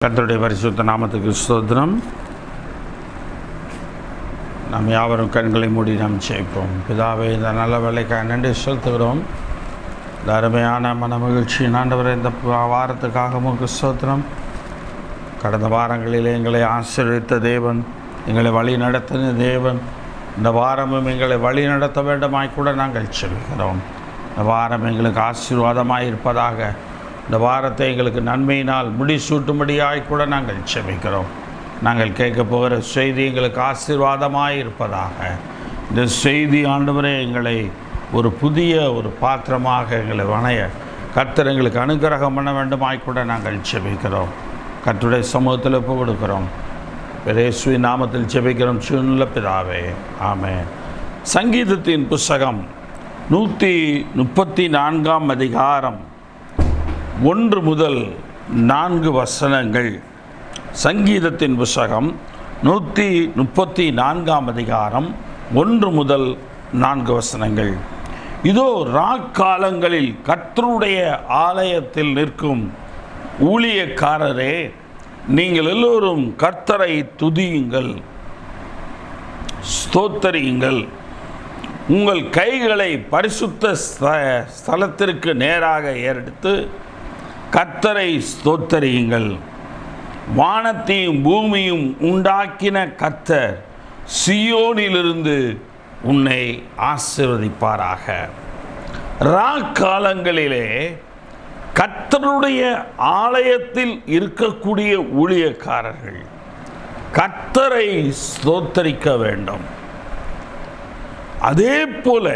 கர்த்தருடைய பரிசுத்த நாமத்துக்கு ஸ்தோத்திரம். நாம் யாவரும் கண்களை மூடி நாம் ஜெபிப்போம். பிதாவே, இந்த நல்ல வேலைக்காக நன்றி செலுத்துகிறோம். இந்த அருமையான மன மகிழ்ச்சி ஆண்டவரே, இந்த வாரத்துக்காக உமக்கு ஸ்தோத்திரம். கடந்த வாரங்களில் எங்களை ஆசீர்வதித்த தேவன், எங்களை வழி நடத்தின தேவன், இந்த வாரமும் எங்களை வழி நடத்த வேண்டுமாய் கூட நாங்கள் செல்கிறோம். இந்த வாரம் எங்களுக்கு ஆசீர்வாதமாக இருப்பதாக, இந்த வாரத்தை எங்களுக்கு நன்மையினால் முடிசூட்டும்படியாய் கூட நாங்கள் செபிக்கிறோம். நாங்கள் கேட்க போகிற செய்தி எங்களுக்கு ஆசீர்வாதமாக இருப்பதாக. இந்த செய்தி ஆண்டவரே எங்களை ஒரு புதிய பாத்திரமாக எங்களை வணைய கர்த்தர் எங்களுக்கு அனுக்கிரகம் பண்ண வேண்டுமாய் கூட நாங்கள் செபிக்கிறோம். கர்த்தருடைய சமூகத்தில் ஒப்பு கொடுக்கிறோம். இயேசுவின் நாமத்தில் செபிக்கிறோம் சிவனுள்ள பிதாவே, ஆமென். சங்கீதத்தின் புஸ்தகம் 134 அதிகாரம் 1 முதல் 4 வசனங்கள். சங்கீதத்தின் புஸ்தகம் 134 அதிகாரம் 1 முதல் 4 வசனங்கள். இதோ ராக்காலங்களில் கர்த்தருடைய ஆலயத்தில் நிற்கும் ஊழியக்காரரே, நீங்கள் எல்லோரும் கர்த்தரை துதியுங்கள், ஸ்தோத்தரியுங்கள். உங்கள் கைகளை பரிசுத்த ஸ்தலத்திற்கு நேராக ஏறெடுத்து கர்த்தரை ஸ்தோத்தரியுங்கள். வானத்தையும் பூமியும் உண்டாக்கின கர்த்தர் சியோனிலிருந்து உன்னை ஆசீர்வதிப்பாராக. ராக்காலங்களிலே கர்த்தருடைய ஆலயத்தில் இருக்கக்கூடிய ஊழியக்காரர்கள் கர்த்தரை ஸ்தோத்தரிக்க வேண்டும். அதே போல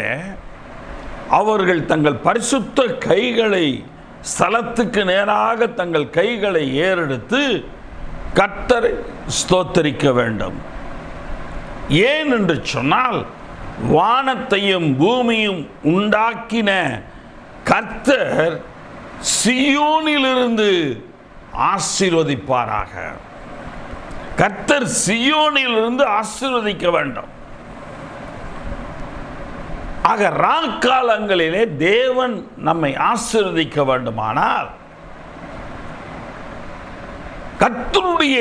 அவர்கள் தங்கள் பரிசுத்த கைகளை ஸ்தலத்துக்கு நேராக தங்கள் கைகளை ஏறெடுத்து கர்த்தரை ஸ்தோத்தரிக்க வேண்டும். ஏன் என்று சொன்னால், வானத்தையும் பூமியும் உண்டாக்கின கர்த்தர் சியோனிலிருந்து ஆசீர்வதிப்பாராக. கர்த்தர் சியோனிலிருந்து ஆசீர்வதிக்க வேண்டும். ஆக ராக்காலங்களிலே தேவன் நம்மை ஆசீர்வதிக்க வேண்டுமானால் கர்த்தருடைய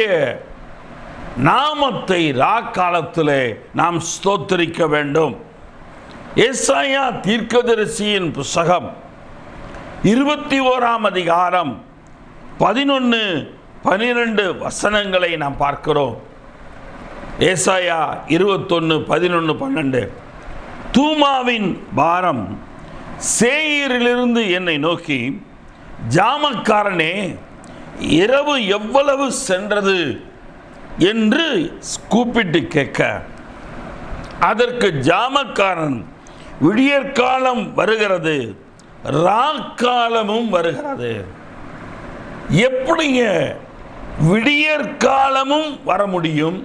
நாமத்தை ராக்காலத்திலே நாம் ஸ்தோத்தரிக்க வேண்டும். ஏசாயா தீர்க்கதரிசியின் புஸ்தகம் 21 அதிகாரம் 11, 12 வசனங்களை நாம் பார்க்கிறோம். ஏசாயா 21, 11, 12. தூமாவின் பாரம் சேயீரிலிருந்து என்னை நோக்கி, ஜாமக்காரனே, இரவு எவ்வளவு சென்றது என்று கூப்பிட்டு கேட்க, அதற்கு ஜாமக்காரன், விடியற்காலம் வருகிறது, ராக்காலமும் வருகிறது. எப்படிங்க விடியற்காலமும் வர முடியும்,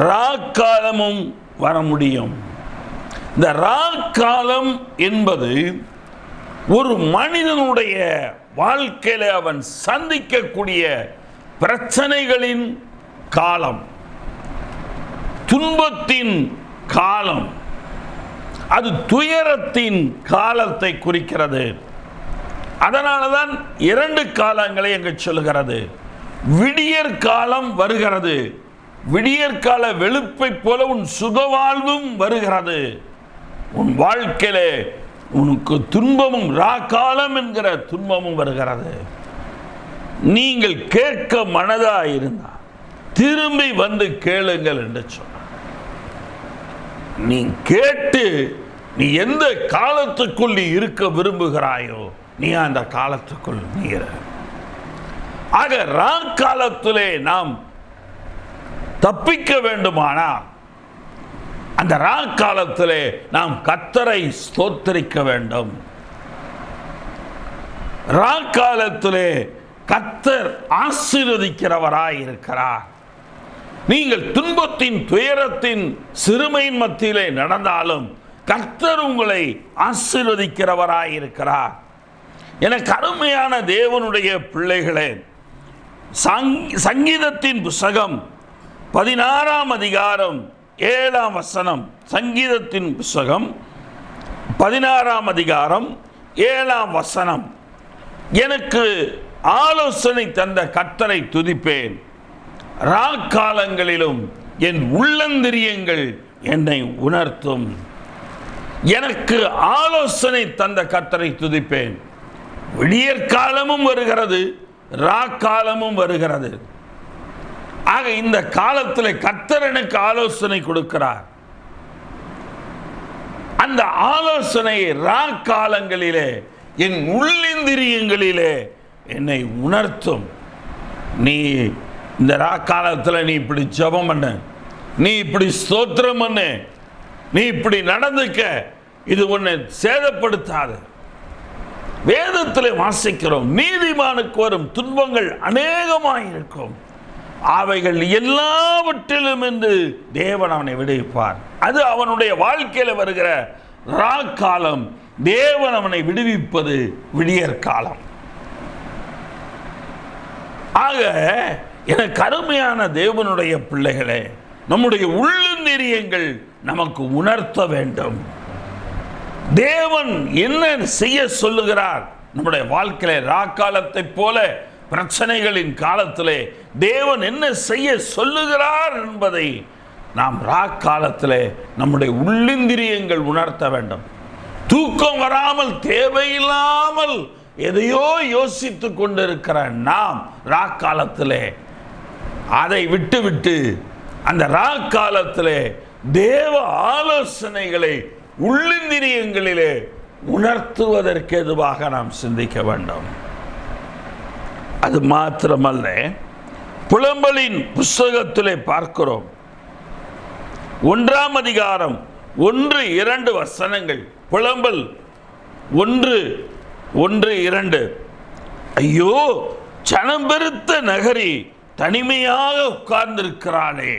ராக்காலமும் வர முடியும்? இந்த ராக்காலம் என்பது ஒரு மனிதனுடைய வாழ்க்கையில் அவன் சந்திக்கக்கூடிய பிரச்சனைகளின் காலம், துன்பத்தின் காலம், அது துயரத்தின் காலத்தை குறிக்கிறது. அதனால தான் 2 காலங்களை அங்கு சொல்கிறது. விடியற் காலம் வருகிறது, விடியற்கால வெளுப்பை போல உன் சுகவாழ்வும் வருகிறது. உன் வாழ்க்கையிலே உனக்கு துன்பமும், ராக்காலம் என்கிற துன்பமும் வருகிறது. நீங்கள் கேட்க மனதாயிருந்தால் திரும்பி வந்து கேளுங்கள் என்று சொன்னார். நீ கேட்டு நீ எந்த காலத்துக்குள் நீ இருக்க விரும்புகிறாயோ நீ அந்த காலத்துக்குள் நீர. ஆக ராக்காலத்திலே நாம் தப்பிக்க வேண்டுமானால் அந்த ராக்காலத்திலே நாம் கர்த்தரை ஸ்தோத்தரிக்க வேண்டும். ராக்காலத்திலே கர்த்தர் ஆசீர்வதிக்கிறவராய் இருக்கிறார். நீங்கள் துன்பத்தின், துயரத்தின், சிறுமையின் மத்தியிலே நடந்தாலும் கர்த்தர் உங்களை ஆசீர்வதிக்கிறவராய் இருக்கிறார். எனக்கு அருமையான தேவனுடைய பிள்ளைகளே, சங்கீதத்தின் புஸ்தகம் 16 அதிகாரம் 7 வசனம். சங்கீதத்தின் புஸ்தகம் 16 அதிகாரம் 7 வசனம். எனக்கு ஆலோசனை தந்த கர்த்தரை துதிப்பேன். ராக்காலங்களிலும் என் உள்ளந்திரியங்கள் என்னை உணர்த்தும். எனக்கு ஆலோசனை தந்த கர்த்தரை துதிப்பேன். விடியற்காலமும் வருகிறது, ராக்காலமும் வருகிறது. ஆக இந்த காலத்தில் கர்த்தர் எனக்கு ஆலோசனை கொடுக்கிறார். அந்த ஆலோசனையை ராக்காலங்களிலே என் உள்ளிந்திரியங்களிலே என்னை உணர்த்தும். நீ இந்த ராக்காலத்தில் நீ இப்படி ஜெபம் பண்ணு, நீ இப்படி ஸ்தோத்திரம் பண்ணு, நீ இப்படி நடந்துக்க, இது உன்னை சேதப்படுத்தாது. வேதத்தில் வாசிக்கிறோம், நீதிமானுக்கு வரும் துன்பங்கள் அநேகமாயிருக்கும், அவைகள் எல்லாவற்றிலும் என்று தேவன் அவனை விடுவிப்பார். அது அவனுடைய வாழ்க்கையில் வருகிற ராக்காலம். தேவன் அவனை விடுவிப்பது விடியற்காலம். ஆக எனக்கு அருமையான தேவனுடைய பிள்ளைகளே, நம்முடைய உள்ளிந்திரியங்கள் நமக்கு உணர்த்த வேண்டும். தேவன் என்ன செய்ய சொல்லுகிறார் நம்முடைய வாழ்க்கையில? ராக்காலத்தை போல பிரச்சனைகளின் காலத்திலே தேவன் என்ன செய்ய சொல்லுகிறார் என்பதை நாம் ராக்காலத்திலே நம்முடைய உள்ளிந்திரியங்கள் உணர்த்த வேண்டும். தூக்கம் வராமல் தேவையில்லாமல் எதையோ யோசித்துக் கொண்டிருக்கிற நாம் ராக்காலத்திலே அதை விட்டுவிட்டு அந்த ராக்காலத்திலே தேவ ஆலோசனைகளை உள்ளிந்திரியங்களிலே உணர்த்துவதற்கு எதுவாக நாம் சிந்திக்க வேண்டும். அது மாத்திரமல்ல, புலம்பலின் புஸ்தகத்திலே பார்க்கிறோம், 1ஆம் அதிகாரம் 1-2 வசனங்கள். புலம்பல் 1:1-2. ஐயோ, சனம் பெருத்த நகரி தனிமையாக உட்கார்ந்திருக்கிறாளே,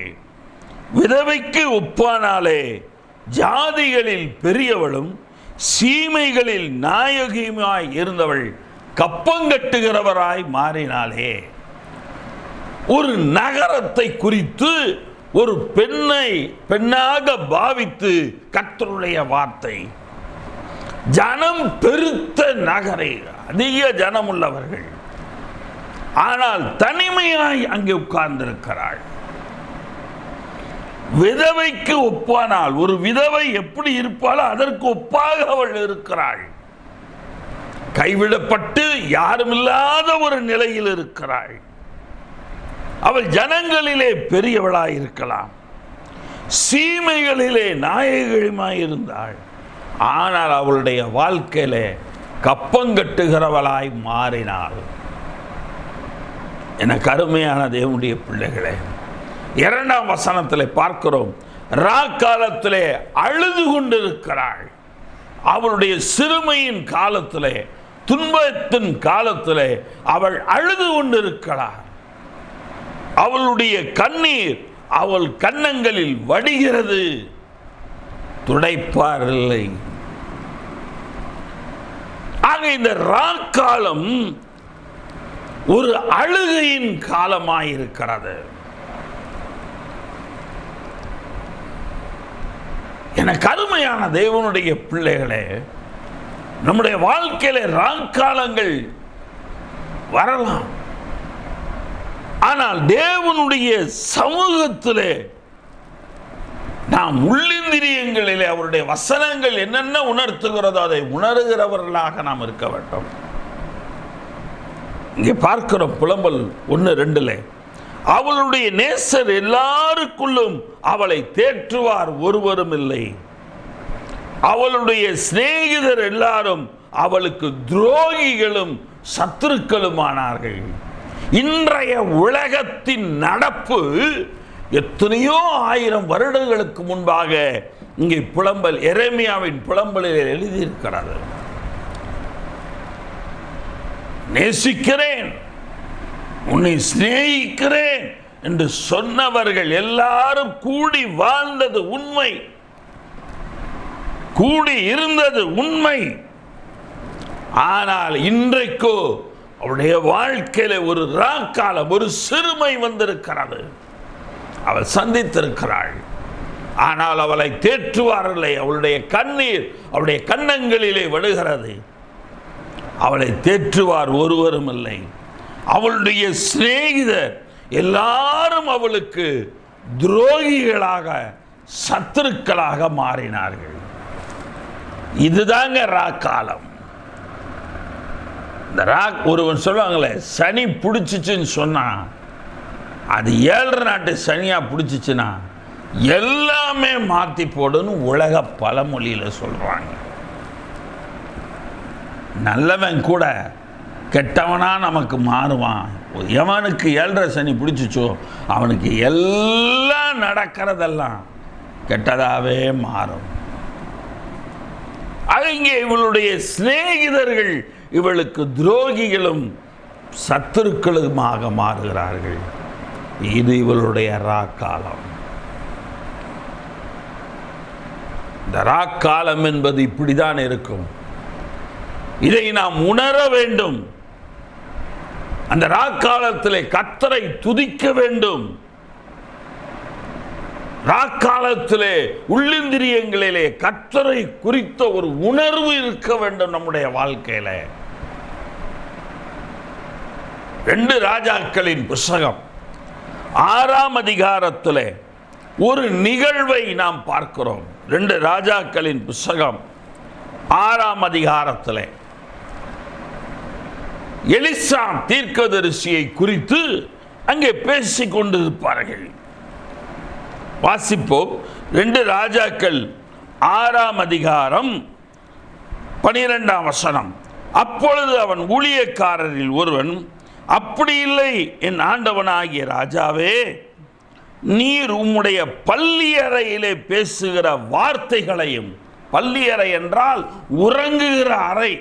விதவைக்கு ஒப்பானாலே, ஜாதிகளில் பெரியவளும் சீமைகளில் நாயகியுமாய் இருந்தவள் கப்பங்கட்டுகிறவராய் மாறினாளே. ஒரு நகரத்தை குறித்து ஒரு பெண்ணாக பாவித்து கர்த்தருடைய வார்த்தை. ஜனம் பெருத்த நகரை, அதிக ஜனம் உள்ளவர்கள், ஆனால் தனிமையாய் அங்கே உட்கார்ந்திருக்கிறாள். விதவைக்கு ஒப்பானால், ஒரு விதவை எப்படி இருப்பாளோ அதற்கு ஒப்பாக அவள் இருக்கிறாள். கைவிடப்பட்டு யாரும் இல்லாத ஒரு நிலையில் இருக்கிறாள். அவள் ஜனங்களிலே பெரியவளாய் இருக்கலாம், சீமைகளிலே நாயகமாய் இருந்தாள், ஆனால் அவளுடைய வாழ்க்கையிலே கப்பங்கட்டுகிறவளாய் மாறினாள். எனக்கு அருமையான தேவனுடைய பிள்ளைகளே, 2ஆம் வசனத்திலே பார்க்கிறோம், ராக்காலத்திலே அழுது கொண்டிருக்கிறாள். அவளுடைய சிறுமையின் காலத்திலே, துன்பத்தின் காலத்திலே அவள் அழுது கொண்டிருக்கிறாள். அவளுடைய கண்ணீர் அவள் கன்னங்களில் வடிகிறது, துடைப்பார் இல்லை. ஆக இந்த ராக்காலம் ஒரு அழுகையின் காலமாயிருக்கிறது. எனக்கு அருமையான தேவனுடைய பிள்ளைகளே, நம்முடைய வாழ்க்கையில ராக்காலங்கள் வரலாம். ஆனால் தேவனுடைய சமூகத்திலே நாம் உள்ளிந்திரியங்களிலே அவருடைய வசனங்கள் என்னென்ன உணர்த்துகிறதோ அதை உணர்கிறவர்களாக நாம் இருக்க வேண்டும். இங்கே பார்க்கிறோம், புலம்பல் 1:2, அவளுடைய நேசர் எல்லாருக்குள்ளும் அவளை தேற்றுவார் ஒருவரும் இல்லை, அவளுடைய சிநேகிதர் எல்லாரும் அவளுக்கு துரோகிகளும் சத்துருக்களுமானார்கள். இன்றைய உலகத்தின் நடப்பு எத்தனையோ 1000 வருடங்களுக்கு முன்பாக இங்கே புலம்பல், எரேமியாவின் புலம்பலில் எழுதியிருக்கிறது. நேசிக்கிறேன், உன்னை சிநேகிக்கிறேன் என்று சொன்னவர்கள் எல்லாரும் கூடி வாழ்ந்தது உண்மை, கூடி இருந்தது உண்மை. ஆனால் இன்றைக்கோ அவளுடைய வாழ்க்கையில ஒரு ராக்காலம், ஒரு சிறுமை வந்திருக்கிறது. அவள் சந்தித்திருக்கிறாள், ஆனால் அவளை தேற்றுவாரில்லை. அவளுடைய கண்ணீர் அவளுடைய கன்னங்களிலே விடுகிறது, அவளை தேற்றுவார் ஒருவரும் இல்லை. அவளுடைய சிநேகிதர் எல்லாரும் அவளுக்கு துரோகிகளாக, சத்துருக்களாக மாறினார்கள். இதுதாங்க ராக்காலம். இந்த ஒருவன் சொல்லுவாங்களே, சனி பிடிச்சிச்சுன்னு சொன்னா அது 7 நாட்டு சனியா பிடிச்சிச்சுன்னா எல்லாமே மாற்றி போடுன்னு உலக பழமொழியில் சொல்றாங்க. நல்லவன் கூட கெட்டவனா நமக்கு மாறுவான். எவனுக்கு 7 சனி பிடிச்சிச்சோ அவனுக்கு எல்லாம் நடக்கிறதெல்லாம் கெட்டதாகவே மாறும். அது இங்கே இவளுடைய சிநேகிதர்கள் இவளுக்கு துரோகிகளும் சத்துருக்களுமாக மாறுகிறார்கள். இது இவளுடைய ராக்காலம். இந்த ராக்காலம் என்பது இப்படிதான் இருக்கும். இதை நாம் உணர வேண்டும். அந்த ராக்காலத்திலே கர்த்தரை துதிக்க வேண்டும். ராக்காலத்திலே உள்ளிந்திரியங்களிலே கர்த்தரை குறித்த ஒரு உணர்வு இருக்க வேண்டும் நம்முடைய வாழ்க்கையில. 2 ராஜாக்களின் புத்தகம் 6ஆம் அதிகாரத்திலே ஒரு நிகழ்வை நாம் பார்க்கிறோம். 2 ராஜாக்களின் புத்தகம் 6ஆம் அதிகாரத்திலே எலிசா தீர்க்கதரிசியை குறித்து அங்கே பேசிக் கொண்டிருப்பார்கள். வாசிப்போம். 2 ராஜாக்கள் 6ஆம் அதிகாரம் 12ஆம் வசனம். அப்பொழுது அவன் ஊழியக்காரரில் ஒருவன், அப்படி இல்லை என் ஆண்டவனாகிய ராஜாவே, நீர் உம்முடைய பள்ளியறையிலே பேசுகிற வார்த்தைகளையும், பள்ளியறை என்றால் உறங்குகிற அறை,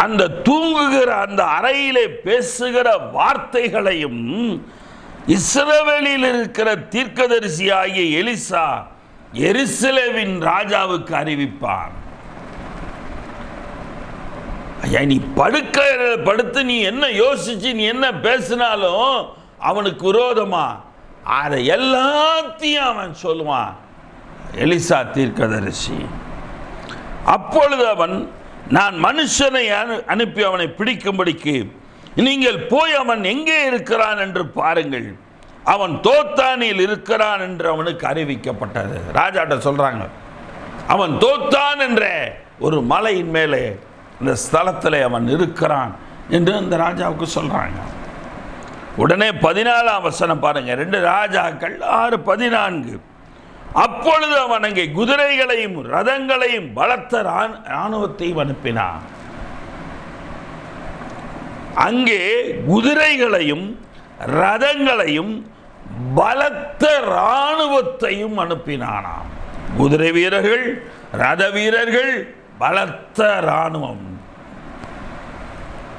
அந்த தூங்குகிற அந்த அறையிலே பேசுகிற வார்த்தைகளையும் இஸ்ரவேலில் இருக்கிற தீர்க்கதரிசியாகிய எலிசா எருசலேமின் ராஜாவுக்கு அறிவிப்பான். ஐயா, நீ படுத்து நீ என்ன யோசிச்சு நீ என்ன பேசினாலும் அவனுக்கு விரோதமா அதை எல்லாத்தையும் அவன் சொல்லுவான். எலிசா தீர்க்கதரிசி. அப்பொழுது அவன், நான் மனுஷனை அனுப்பி அவனை பிடிக்கும்படிக்கு நீங்கள் போய் அவன் எங்கே இருக்கிறான் என்று பாருங்கள், அவன் தோத்தானில் இருக்கிறான் என்று அவனுக்கு அறிவிக்கப்பட்டது. ராஜாட்ட சொல்றாங்க, அவன் தோத்தான் என்ற ஒரு மலையின் மேலே இந்த ஸ்தலத்தில் அவன் இருக்கிறான் என்று அந்த ராஜாவுக்கு சொல்றாங்க. உடனே 14ஆம் வசனம் பாருங்க. 2 ராஜாக்கள் 6:14. அப்பொழுது அவன் அங்கே குதிரைகளையும் ரதங்களையும் பலத்த இராணுவத்தையும் அனுப்பினான். அங்கே குதிரைகளையும் ரதங்களையும் பலத்த இராணுவத்தையும் அனுப்பினானாம். குதிரை வீரர்கள், ரத வீரர்கள், பலத்த இராணுவம்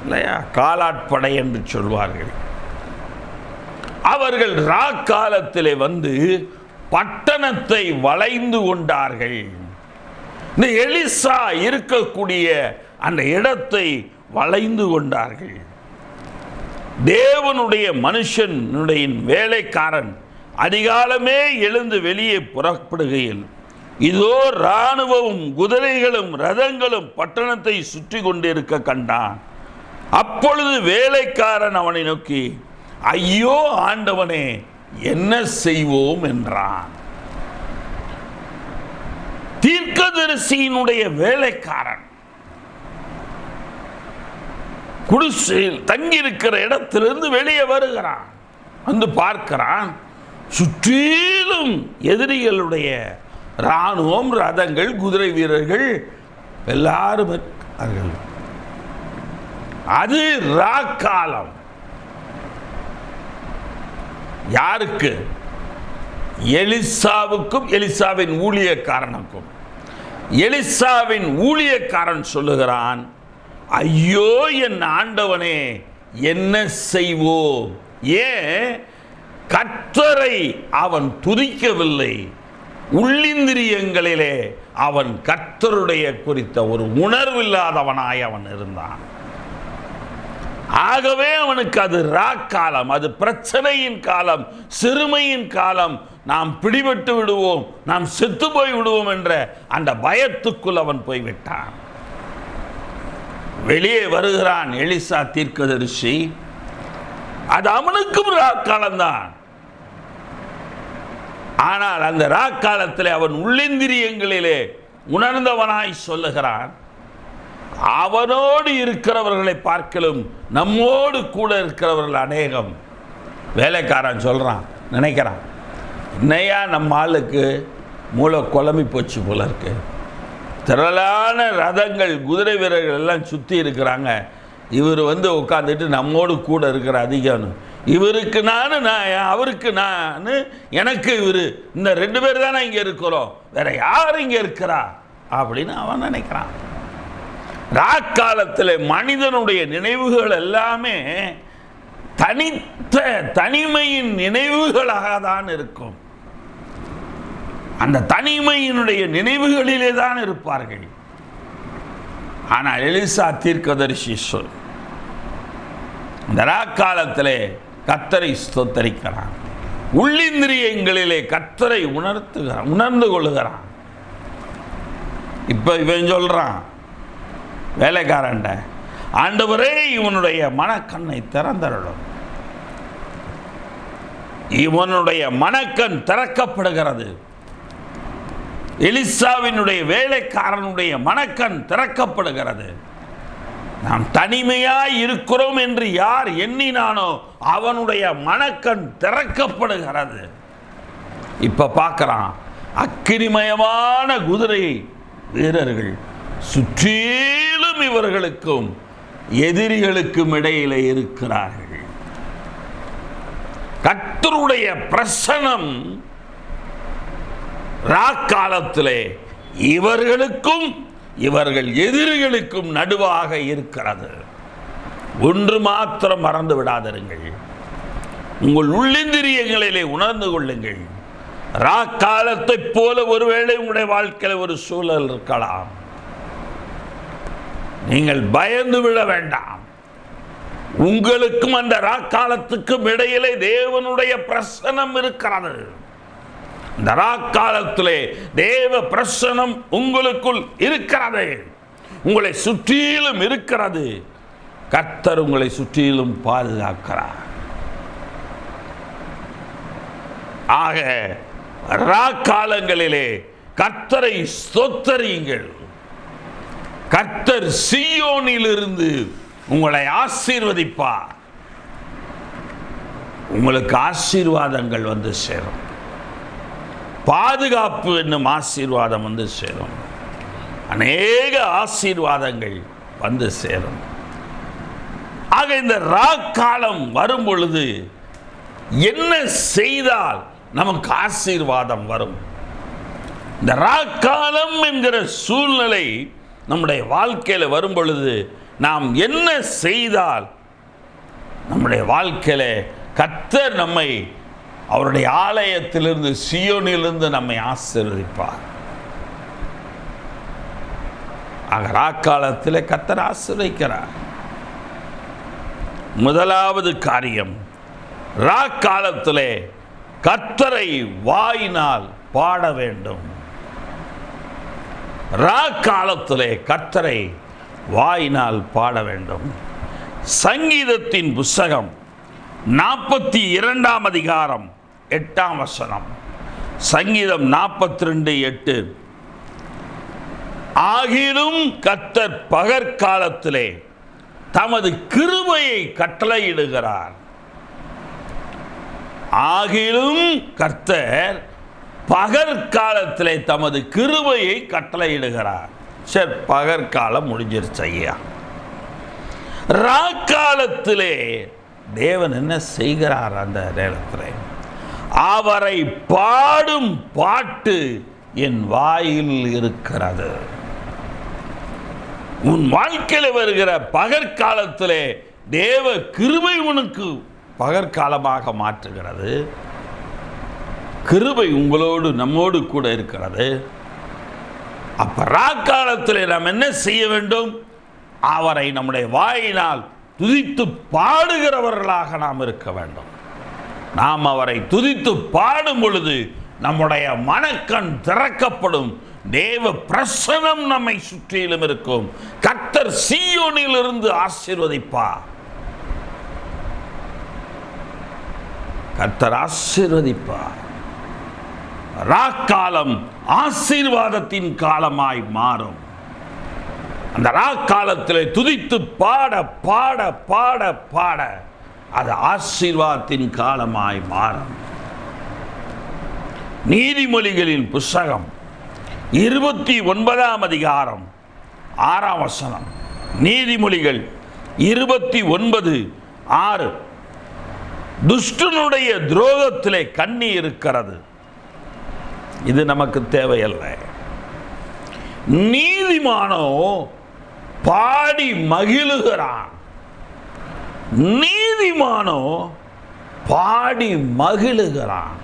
இல்லையா, காலாட்படை என்று சொல்வார்கள். அவர்கள் ராக்காலத்திலே வந்து பட்டணத்தை வளைந்து கொண்டார்கள். இந்த எலிசா இருக்கக்கூடிய அந்த இடத்தை வளைந்து கொண்டார்கள். தேவனுடைய மனுஷனுடைய வேலைக்காரன் அதிகாலமே எழுந்து வெளியே புறப்படுகையில் இதோ இராணுவமும் குதிரைகளும் ரதங்களும் பட்டணத்தை சுற்றி கொண்டிருக்க கண்டான். அப்பொழுது வேலைக்காரன் அவனை நோக்கி, ஐயோ ஆண்டவனே, என்ன செய்வோம் என்றான். தீர்க்கதரிசியினுடைய வேலைக்காரன் குடிசையில் தங்கியிருக்கிற இடத்திலிருந்து வெளியே வருகிறான். வந்து பார்க்கிறான், சுற்றிலும் எதிரிகளுடைய இராணுவம், ரதங்கள், குதிரை வீரர்கள் எல்லாரும் இருக்கிறார்கள். அது ராக்காலம். யாருக்கு? எலிசாவுக்கும் எலிசாவின் ஊழியக்காரனுக்கும். எலிசாவின் ஊழியக்காரன் சொல்லுகிறான், ஐயோ என் ஆண்டவனே, என்ன செய்வோம்? ஏன்? கர்த்தரை அவன் துதிக்கவில்லை. உள்ளிந்திரியங்களிலே அவன் கர்த்தருடைய குறித்த ஒரு உணர்வில்லாதவனாய் அவன் இருந்தான். ஆகவே அவனுக்கு அது ராக்காலம், அது பிரச்சனையின் காலம், சிறுமையின் காலம். நாம் பிடிபட்டு விடுவோம், நாம் செத்து போய் விடுவோம் என்ற அந்த பயத்துக்குள் அவன் போய்விட்டான். வெளியே வருகிறான் எலிசா தீர்க்கதரிசி. அது அவனுக்கும் ராக்காலம்தான். ஆனால் அந்த ராக்காலத்தில் அவன் உள்ளிந்திரியங்களிலே உணர்ந்தவனாய் சொல்லுகிறான், அவனோடு இருக்கிறவர்களை பார்க்கலும் நம்மோடு கூட இருக்கிறவர்கள் அநேகம். வேலைக்காரன் சொல்கிறான், நினைக்கிறான், இன்னையா நம்ம ஆளுக்கு மூளை குழம்பி போச்சு போல இருக்கு. திரளான ரதங்கள் குதிரை வீரர்கள் எல்லாம் சுற்றி இருக்கிறாங்க. இவர் உட்காந்துட்டு நம்மோடு கூட இருக்கிற அதிகம். இவருக்கு நான் அவருக்கு நான், எனக்கு இவர், இந்த 2 பேர் தானே இங்கே இருக்கிறோம், வேற யார் இங்கே இருக்கிறா அப்படின்னு அவன் நினைக்கிறான். ராக்காலத்தில் மனிதனுடைய நினைவுகள் எல்லாமே தனிமையின் நினைவுகளாக தான் இருக்கும். அந்த தனிமையினுடைய நினைவுகளிலே தான் இருப்பார்கள். ஆனால் எலிசா தீர்க்கதரிசி சொல், இந்த ராக்காலத்திலே கர்த்தரை ஸ்தோத்தரிக்கிறான், உள்ளிந்திரியங்களிலே கர்த்தரை உணர்ந்து கொள்ளுகிறான். இப்ப இவன் சொல்றான் வேலைக்காரன்ட, ஆண்டவரே இவனுடைய மனக்கண்ணை திறந்தருளும். இவனுடைய மனக்கண் திறக்கப்படுகிறது. எலிசாவினுடைய வேலைக்காரனுடைய மனக்கண் திறக்கப்படுகிறது. நாம் தனிமையாய் இருக்கிறோம் என்று யார் எண்ணினானோ அவனுடைய மனக்கண் திறக்கப்படுகிறது. இப்ப பார்க்கிறான், அக்கினிமயமான குதிரை வீரர்கள் சுற்றிலும் இவர்களுக்கும் எதிரிகளுக்கும் இடையிலே இருக்கிறார்கள். கர்த்தருடைய பிரசன்னம் ராக்காலத்திலே இவர்களுக்கும் இவர்கள் எதிரிகளுக்கும் நடுவாக இருக்கிறது. ஒன்று மாத்திரம் மறந்து விடாதிருங்கள், உங்கள் உள்ளிந்திரியங்களிலே உணர்ந்து கொள்ளுங்கள். ராக்காலத்தை போல ஒருவேளை உங்களுடைய வாழ்க்கையில் ஒரு சூழல் இருக்கலாம். நீங்கள் பயந்து விட வேண்டாம். உங்களுக்கும் அந்த ராக்காலத்துக்கும் இடையிலே தேவனுடைய பிரசன்னம் இருக்கிறது. இந்த ராக்காலத்திலே தேவ பிரசன்னம் உங்களுக்குள் இருக்கிறது, உங்களை சுற்றிலும் இருக்கிறது. கர்த்தர் உங்களை சுற்றிலும் பாதுகாக்கிறார். ஆக ராக்காலங்களிலே கர்த்தரை ஸ்தோத்தரியுங்கள். கர்த்தர் சீயோனிலிருந்து உங்களை ஆசீர்வதிப்பார். உங்களுக்கு ஆசீர்வாதங்கள் வந்து சேரும். பாதுகாப்பு என்னும் ஆசீர்வாதம் வந்து சேரும். அநேக ஆசீர்வாதங்கள் வந்து சேரும். ஆக இந்த ராக்காலம் வரும் பொழுது என்ன செய்தால் நமக்கு ஆசீர்வாதம் வரும்? இந்த ராக்காலம் என்கிற சூழ்நிலை நம்முடைய வாழ்க்கையில் வரும் பொழுது நாம் என்ன செய்தால் நம்முடைய வாழ்க்கையில கர்த்தர் நம்மை அவருடைய ஆலயத்திலிருந்து சீயோனிலிருந்து நம்மை ஆசீர்வதிப்பார். ஆக ராக்காலத்தில் கர்த்தர் ஆசீர்வதிக்கிறார். முதலாவது காரியம், ராக்காலத்திலே கர்த்தரை வாயினால் பாட வேண்டும். ராக்காலத்திலே கர்த்தரை வாயினால் பாட வேண்டும். சங்கீதத்தின் புஸ்தகம் 42 அதிகாரம் 8 வசனம். சங்கீதம் 42:8. ஆகிலும் கர்த்தர் பகற்காலத்திலே தமது கிருபையை கட்டளையிடுகிறார். ஆகிலும் கர்த்தர் பகற்காலத்திலே தமது கிருபையை கட்டளையிடுகிறார். சரி, பகற்காலம் முடிஞ்சிருச்சு ஐயா. ராக்காலத்திலே தேவன் என்ன செய்கிறார்? அந்த நேரத்தில் அவரை பாடும் பாட்டு என் வாயில் இருக்கிறது. உன் வாழ்க்கையில் வருகிற பகற்காலத்திலே தேவ கிருபை உனக்கு பகற்காலமாக மாற்றுகிறது. கிருபை உங்களோடு நம்மோடு கூட இருக்கிறது. அப்ப ராக்காலத்தில் நாம் என்ன செய்ய வேண்டும்? அவரை நம்முடைய வாயினால் துதித்து பாடுகிறவர்களாக நாம் இருக்க வேண்டும். நாம் அவரை துதித்து பாடும் பொழுது நம்முடைய மனக்கண் திறக்கப்படும், தேவ பிரசன்னம் நம்மை சுற்றிலும் இருக்கும். கர்த்தர் சீயோனிலிருந்து ஆசீர்வதிப்பார். கர்த்தர் ஆசீர்வதிப்பார். ராக்காலம் ஆசீர்வாதத்தின் காலமாய் மாறும். அந்த ராக்காலத்திலே துதித்து பாட பாட பாட பாட அது ஆசீர்வாதத்தின் காலமாய் மாறும். நீதிமொழிகளின் புஸ்தகம் 29 அதிகாரம் 6 வசனம். நீதிமொழிகள் 29:6. துஷ்டனுடைய துரோகத்திலே கண்ணி இருக்கிறது. இது நமக்கு தேவையல்ல. நீதிமானோ பாடி மகிழுகிறான். நீதிமானோ பாடி மகிழுகிறான்.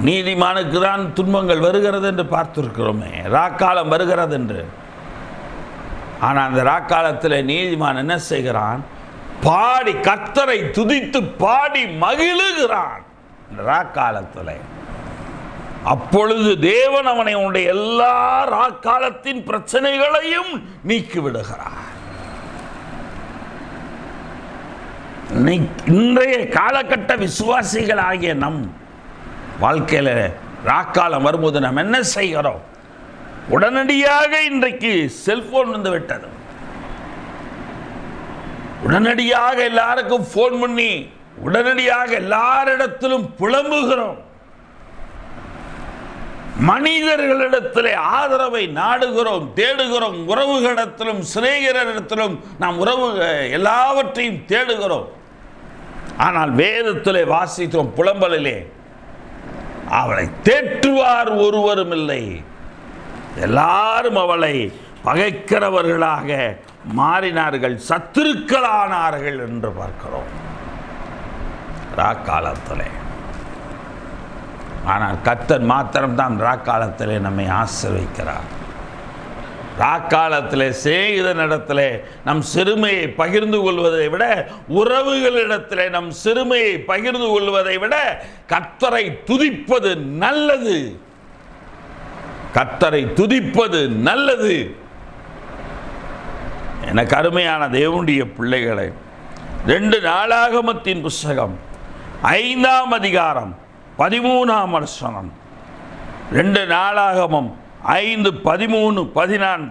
நீதிமானுக்கு தான் துன்பங்கள் வருகிறது என்று பார்த்திருக்கிறோமே, ராக்காலம் வருகிறது என்று. ஆனால் அந்த ராக்காலத்தில் நீதிமான் என்ன செய்கிறான்? பாடி கர்த்தரை துதித்து பாடி மகிழுகிறான் ராக்காலத்தில். அப்பொழுது தேவன் அவனை உன்னுடைய எல்லா ராக்காலத்தின் பிரச்சனைகளையும் நீக்கி விடுகிறார். இன்றைய காலகட்ட விசுவாசிகள் ஆகிய நம் வாழ்க்கையில் ராக்காலம் வரும்போது நாம் என்ன செய்கிறோம்? உடனடியாக இன்றைக்கு செல்போன் வந்து விட்டது. உடனடியாக எல்லாருக்கும் போன் பண்ணி உடனடியாக எல்லாரிடத்திலும் புலம்புகிறோம். மனிதர்களிடத்திலே ஆதரவை நாடுகிறோம், தேடுகிறோம். உறவுகளிடத்திலும் சிநேகிதரிடத்திலும் நாம் எல்லாவற்றையும் தேடுகிறோம். ஆனால் வேதத்திலே வாசித்தோம், புலம்பலிலே அவளை தேற்றுவார் ஒருவரும் இல்லை, எல்லாரும் அவளை பகைக்கிறவர்களாக மாறினார்கள், சத்துருக்களானார்கள் என்று பார்க்கிறோம் ராக்காலத்திலே. ஆனால் கர்த்தர் மாத்திரம்தான் ராக்காலத்திலே நம்மை ஆசீர்வதிக்கிறார். ராக்காலத்திலே சிநேகிதனிடத்திலே நம் சிறுமையை பகிர்ந்து கொள்வதை விட, உறவுகளிடத்திலே நம் சிறுமையை பகிர்ந்து கொள்வதை விட கர்த்தரை துதிப்பது நல்லது. கர்த்தரை துதிப்பது நல்லது. எனக்கு அருமையான தேவனுடைய பிள்ளைகளை, 2 நாளாகமத்தின் புஸ்தகம் 5 அதிகாரம் 13 வசனம். 2 நாளாகமம் 5:13-14.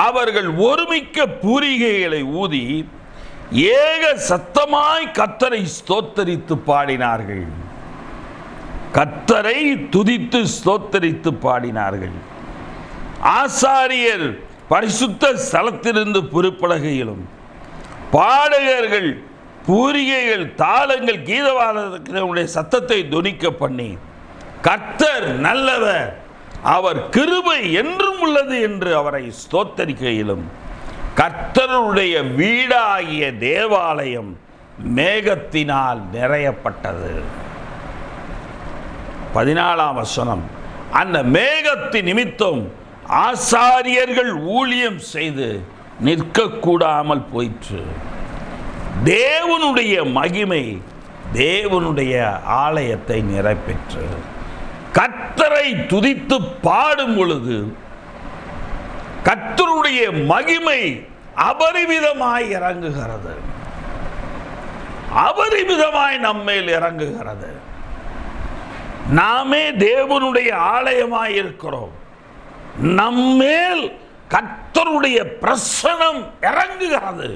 அவர்கள் ஒருமிக்க பூரிகைகளை ஊதி ஏக சத்தமாய் கர்த்தரை ஸ்தோத்தரித்து பாடினார்கள். கர்த்தரை துதித்து ஸ்தோத்தரித்து பாடினார்கள். ஆசாரியர் பரிசுத்த ஸ்தலத்திலிருந்து புறப்படுகையிலும் பாடகர்கள் பூரிகைகள், தாளங்கள், கீதவாதங்களுடைய சத்தத்தை தொனிக்க பண்ணி கர்த்தர் நல்லவர், அவர் கிருபை என்றும் உள்ளது என்று அவரை ஸ்தோத்தரிக்கையிலும் கர்த்தருடைய வீடாகிய தேவாலயம் மேகத்தினால் நிறையப்பட்டது. 14 வசனம். அந்த மேகத்தின் நிமித்தம் ஆசாரியர்கள் ஊழியம் செய்து நிற்கக்கூடாமல் போயிற்று. தேவனுடைய மகிமை தேவனுடைய ஆலயத்தை நிறைப்பெற்று கர்த்தரை துதித்து பாடும் பொழுது கர்த்தருடைய மகிமை அபரிமிதமாய் இறங்குகிறது. அபரிமிதமாய் நம்மேல் இறங்குகிறது. நாமே தேவனுடைய ஆலயமாய் இருக்கிறோம். நம்மேல் கர்த்தருடைய பிரசன்னம் இறங்குகிறது,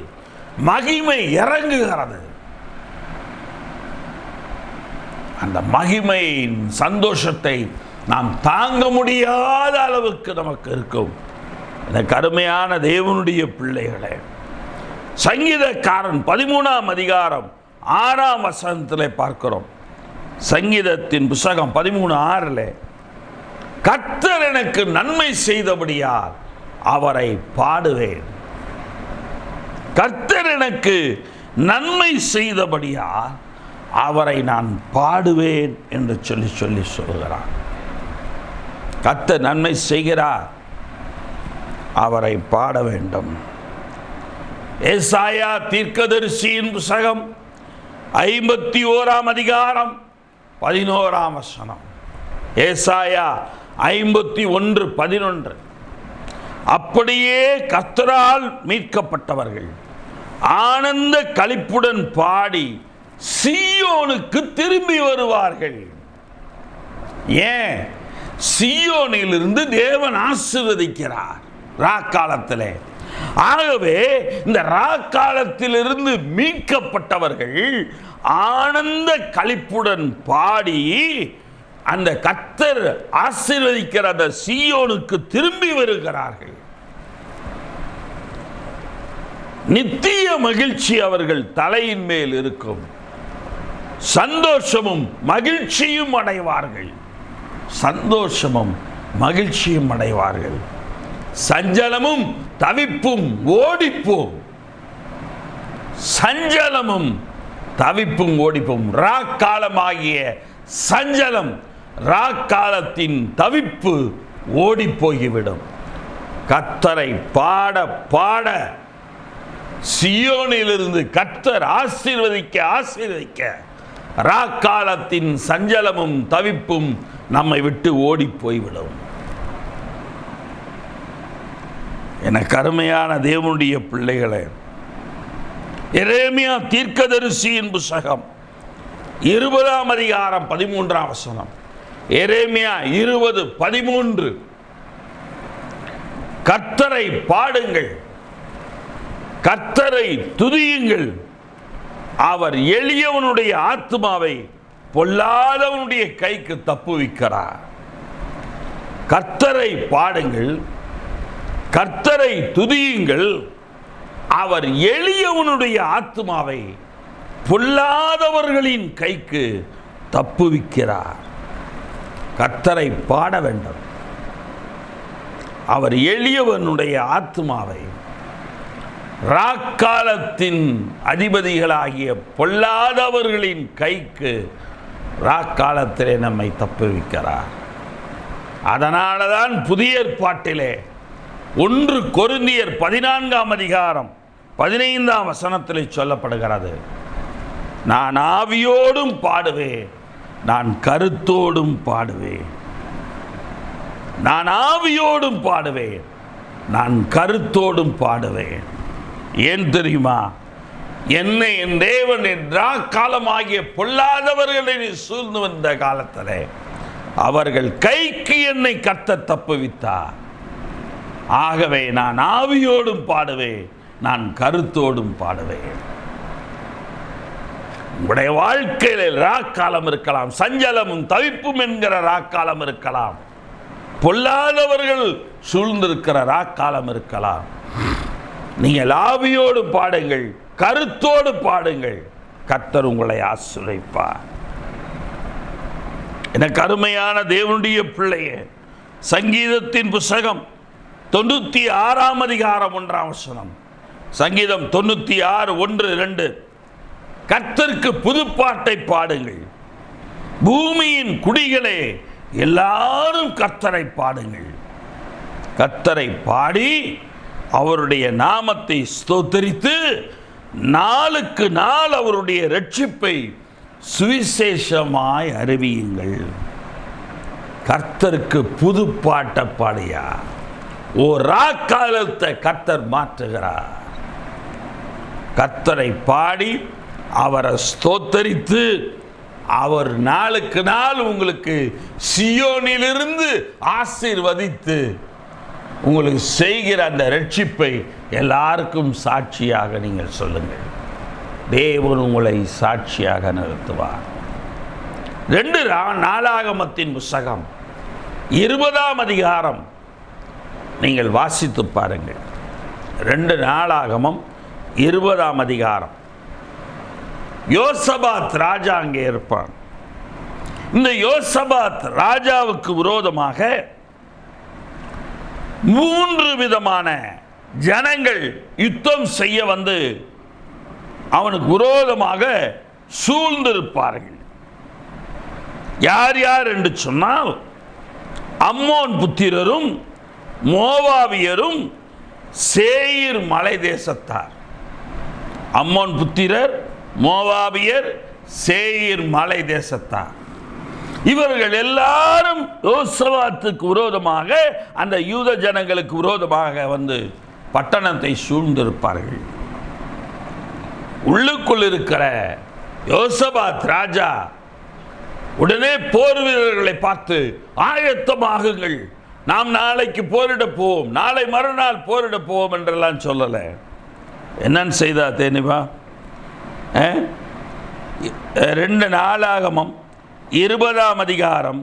மகிமை இறங்குகிறது. அந்த மகிமையின் சந்தோஷத்தை நாம் தாங்க முடியாத அளவுக்கு நமக்கு இருக்கும். எனக்கு அருமையான தேவனுடைய பிள்ளைகளே, சங்கீதக்காரன் 13 அதிகாரம் 6 வசனத்திலே பார்க்கிறோம். சங்கீதத்தின் புஸ்தகம் 13:6 கர்த்தர் எனக்கு நன்மை செய்தபடியால் அவரை பாடுவேன். கர்த்தர் எனக்கு நன்மை செய்தபடியால் அவரை நான் பாடுவேன் என்று சொல்லி சொல்கிறார். கர்த்தர் நன்மை செய்கிறார், அவரை பாட வேண்டும். ஏசாயா தீர்க்கதரிசியின் புஸ்தகம் 51 அதிகாரம் 11 வசனம். ஏசாயா 51:11. அப்படியே கர்த்தரால் மீட்கப்பட்டவர்கள் ஆனந்த களிப்புடன் பாடி சீயோனுக்கு திரும்பி வருவார்கள். ஏன்? சீயோனிலிருந்து தேவன் ஆசீர்வதிக்கிறார் ராக்காலத்திலே. ஆகவே இந்த ராக்காலத்திலிருந்து மீட்கப்பட்டவர்கள் ஆனந்த களிப்புடன் பாடி அந்த கர்த்தர் ஆசீர்வதிக்கிற அந்த சீயோனுக்கு திரும்பி வருகிறார்கள். நித்திய மகிழ்ச்சி அவர்கள் தலையின் மேல் இருக்கும். சந்தோஷமும் மகிழ்ச்சியும் அடைவார்கள். சந்தோஷமும் மகிழ்ச்சியும் அடைவார்கள். சஞ்சலமும் தவிப்பும் ஓடிப்போம். சஞ்சலமும் தவிப்பும் ஓடிப்போம். ராக்காலமாகிய சஞ்சலம், ராக்காலத்தின் தவிப்பு ஓடி போய்விடும். கர்த்தரை பாட பாட சீயோனிலிருந்து கர்த்தர் ஆசீர்வதிக்க ஆசீர்வதிக்க ராக்காலத்தின் சஞ்சலமும் தவிப்பும் நம்மை விட்டு ஓடி போய்விடும். எனக்கு அருமையான தேவனுடைய பிள்ளைகளே, எரேமியா தீர்க்கதரிசியின் புத்தகம் 20:13. எரேமியா 20:13. கர்த்தரை பாடுங்கள், கர்த்தரை துதியுங்கள், அவர் எளியவனுடைய ஆத்துமாவை பொல்லாதவனுடைய கைக்கு தப்புவிக்கிறார். கர்த்தரை பாடுங்கள், கர்த்தரை துதியுங்கள், அவர் எளியவனுடைய ஆத்துமாவை பொல்லாதவர்களின் கைக்கு தப்புவிக்கிறார். கர்த்தரை பாட வேண்டும். அவர் எளியவனுடைய ஆத்துமாவை ராக்காலத்தின் அதிபதிகளாகிய பொல்லாதவர்களின் கைக்கு ராக்காலத்திலே நம்மை தப்புவிக்கிறார். அதனால தான் புதிய ஏற்பாட்டிலே 1 கொரிந்தியர் 14:15 சொல்லப்படுகிறது, நான் ஆவியோடும் பாடுவேன், நான் கருத்தோடும் பாடுவேன். நான் ஆவியோடும் பாடுவேன், நான் கருத்தோடும் பாடுவேன். ஏன் தெரியுமா? என்னை என் தேவன் என் ராக்காலமாகிய பொல்லாதவர்களை சூழ்ந்து வந்த காலத்திலே அவர்கள் கைக்கு என்னை கர்த்தர் தப்புவித்தார். ஆகவே நான் ஆவியோடும் பாடுவேன், நான் கருத்தோடும் பாடுவேன். உங்களுடைய வாழ்க்கையில் ராக்காலம் இருக்கலாம், சஞ்சலமும் தவிப்பும் என்கிற ராக்காலம் இருக்கலாம், பொல்லாதவர்கள் சூழ்ந்திருக்கிற ராக்காலம் இருக்கலாம். நீங்கள் ஆவியோடு பாடுங்கள், கருத்தோடு பாடுங்கள், கர்த்தர் உங்களை ஆசீர்வதிப்பார். எனக்கு அருமையான தேவனுடைய பிள்ளையே, சங்கீதத்தின் புத்தகம் 96:1. சங்கீதம் 96:1-2. கர்த்தருக்கு புதுப்பாட்டை பாடுங்கள், பூமியின் குடிகளே எல்லாரும் கர்த்தரை பாடுங்கள். கர்த்தரை பாடி அவருடைய நாமத்தை ஸ்தோத்தரித்து நாளுக்கு நாள் அவருடைய இரட்சிப்பை சுவிசேஷமாய் அறிவியுங்கள். கர்த்தருக்கு புது பாட்டை பாடியா ஓ ராக்காலத்தை கர்த்தர் மாற்றுகிறார். கர்த்தரை பாடி அவரை ஸ்தோத்தரித்து அவர் நாளுக்கு நாள் உங்களுக்கு சியோனிலிருந்து ஆசீர்வதித்து உங்களுக்கு செய்கிற அந்த இரட்சிப்பை எல்லாருக்கும் சாட்சியாக நீங்கள் சொல்லுங்கள். தேவன் உங்களை சாட்சியாக நிறுத்துவார். 2 நாளாகமத்தின் புத்தகம் 20 நீங்கள் வாசித்து பாருங்கள். 2 நாளாகமம் 20 யோசபாத் ராஜா அங்கே இருப்பான். இந்த யோசபாத் ராஜாவுக்கு விரோதமாக 3 விதமான ஜனங்கள் யுத்தம் செய்ய வந்து அவனுக்கு விரோதமாக சூழ்ந்திருப்பார்கள். யார் யார் என்று சொன்னால், அம்மோன் புத்திரரும் மோவாபியரும் சேயீர் மலை தேசத்தார். அம்மோன் புத்திரர், மோவாபியர், சேயீர் மலை தேசத்தார். இவர்கள் எல்லாரும் யோசபாத்துக்கு விரோதமாக, அந்த யூத ஜனங்களுக்கு விரோதமாக வந்து பட்டணத்தை சூழ்ந்திருப்பார்கள். உள்ளுக்குள் இருக்கிற யோசபாத் ராஜா உடனே போர் வீரர்களை பார்த்து, ஆயத்தமாகுங்கள், நாம் நாளைக்கு போரிட போவோம், நாளை மறுநாள் போரிட போவோம் என்றெல்லாம் சொல்லலை. என்னன்னு செய்தா தெரியுமா? 2 நாளாகமம் 20ஆம் அதிகாரம்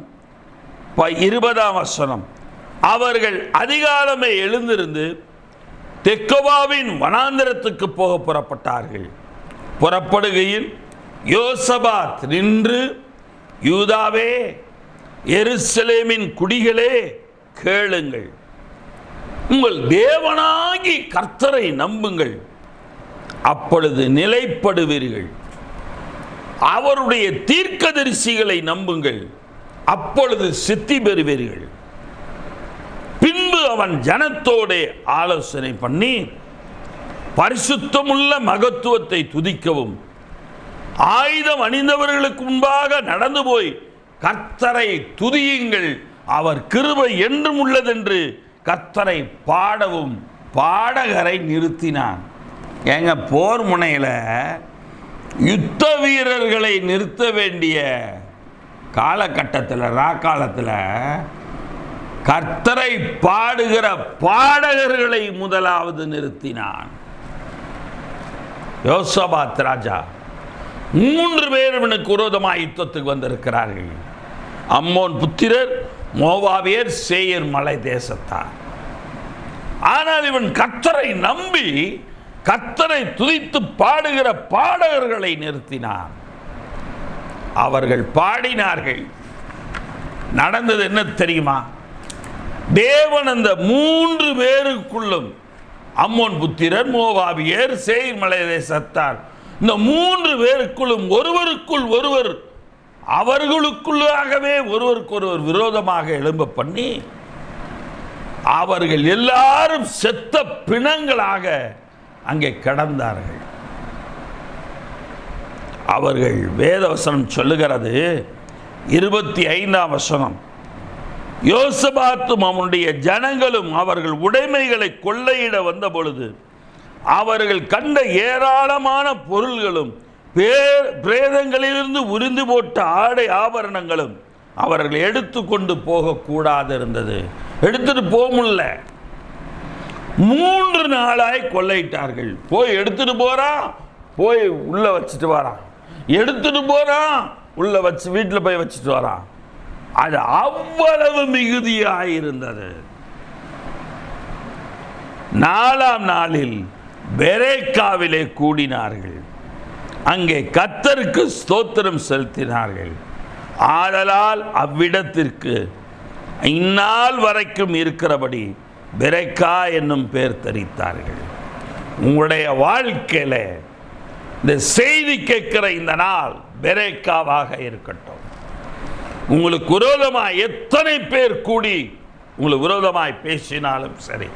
20ஆம் வசனம். அவர்கள் அதிகாலமே எழுந்திருந்து தெக்கோவாவின் வனாந்தரத்துக்கு போக புறப்பட்டார்கள். புறப்படுகையில் யோசபாத் நின்று, யூதாவே, எருசலேமின் குடிகளே, கேளுங்கள், உங்கள் தேவனாகி கர்த்தரை நம்புங்கள், அப்பொழுது நிலைப்படுவீர்கள். அவருடைய தீர்க்கதரிசிகளை நம்புங்கள், அப்பொழுது சித்தி பெறுவீர்கள். பின்பு அவன் ஜனத்தோடு ஆலோசனை பண்ணி, பரிசுத்தமுள்ள மகத்துவத்தை துதிக்கவும், ஆயுதம் அணிந்தவர்களுக்கு முன்பாக நடந்து போய் கர்த்தரை துதியுங்கள், அவர் கிருபை என்றும் உள்ளதென்று கர்த்தரை பாடவும் பாடகரை நிறுத்தினான். எங்க போர் முனையில் யுத்த வீரர்களை நிறுத்த வேண்டிய காலகட்டத்தில், ராக்காலத்தில் கர்த்தரை பாடுகிற பாடகர்களை முதலாவது நிறுத்தினான். யோசபாத் ராஜா 3 பேர் இவனுக்கு விரோதமாக யுத்தத்துக்கு வந்திருக்கிறார்கள். அம்மோன் புத்திரர், மோவாபியர், சேயர் மலை தேசத்தார். ஆனால் இவன் கர்த்தரை நம்பி கர்த்தரை துதித்து பாடுகிற பாடகர்களை நிறுத்தினான். அவர்கள் பாடினார்கள். நடந்தது என்ன தெரியுமா? தேவன் அந்த 3 பேருக்குள்ளும், அம்மோன் புத்திரர், மோவாபியர், சேயர் மலை தேசத்தார், இந்த 3 பேருக்குள்ளும் ஒருவருக்குள் ஒருவர், அவர்களுக்குள்ளாகவே ஒருவருக்கொருவர் விரோதமாக எழும்ப பண்ணி, அவர்கள் எல்லாரும் செத்த பிணங்களாக அங்கே கிடந்தார்கள். அவர்கள், வேதவசனம் சொல்லுகிறது 25ஆம் வசனம், யோசபாத்தும் அவனுடைய ஜனங்களும் அவர்கள் உடைமைகளை கொள்ளையிட வந்த பொழுது அவர்கள் கண்ட ஏராளமான பொருள்களும் பிரேதங்களிலிருந்து உரிந்து போட்ட ஆடை ஆபரணங்களும் அவர்கள் எடுத்துக்கொண்டு போகக்கூடாது இருந்தது. எடுத்துட்டு போக முடியல. 3 நாளாய் கொள்ளையிட்டார்கள். போய் எடுத்துட்டு போறான், போய் உள்ள வச்சுட்டு வரான், எடுத்துட்டு போறான், உள்ள வச்சு வீட்டில் போய் வச்சுட்டு வரான். அது அவ்வளவு மிகுதியாயிருந்தது. 4ஆம் நாளில் பெரேக்காவிலே கூடினார்கள். அங்கே கர்த்தருக்கு ஸ்தோத்திரம் செலுத்தினார்கள். ஆதலால் அவ்விடத்திற்கு இந்நாள் வரைக்கும் இருக்கிறபடி பெரேக்கா என்னும் பெயர் தரித்தார்கள். உங்களுடைய வாழ்க்கையில் இந்த செய்தி கேட்கிற இந்த நாள் பெரேக்காவாக இருக்கட்டும். உங்களுக்கு விரோதமாய் எத்தனை பேர் கூடி உங்களுக்கு விரோதமாய் பேசினாலும் சரி,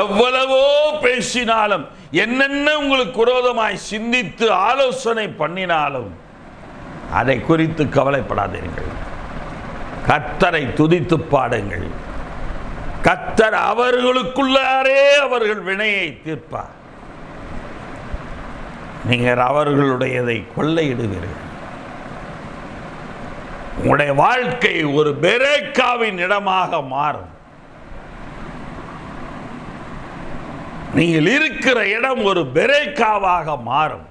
எவ்வளவோ பேசினாலும், என்னென்ன உங்களுக்கு விரோதமாய் சிந்தித்து ஆலோசனை பண்ணினாலும் அதை குறித்து கவலைப்படாதீர்கள். கர்த்தரை துதித்து பாடுங்கள். கர்த்தர் அவர்களுக்குள்ளாரே அவர்கள் வினையை தீர்ப்பார். நீங்கள் அவர்களுடையதை கொள்ளையிடுவீர்கள். உங்களுடைய வாழ்க்கை ஒரு பெரேக்காவின் இடமாக மாறும். நீங்கள் இருக்கிற இடம் ஒரு பெரேக்காவாக மாறும்.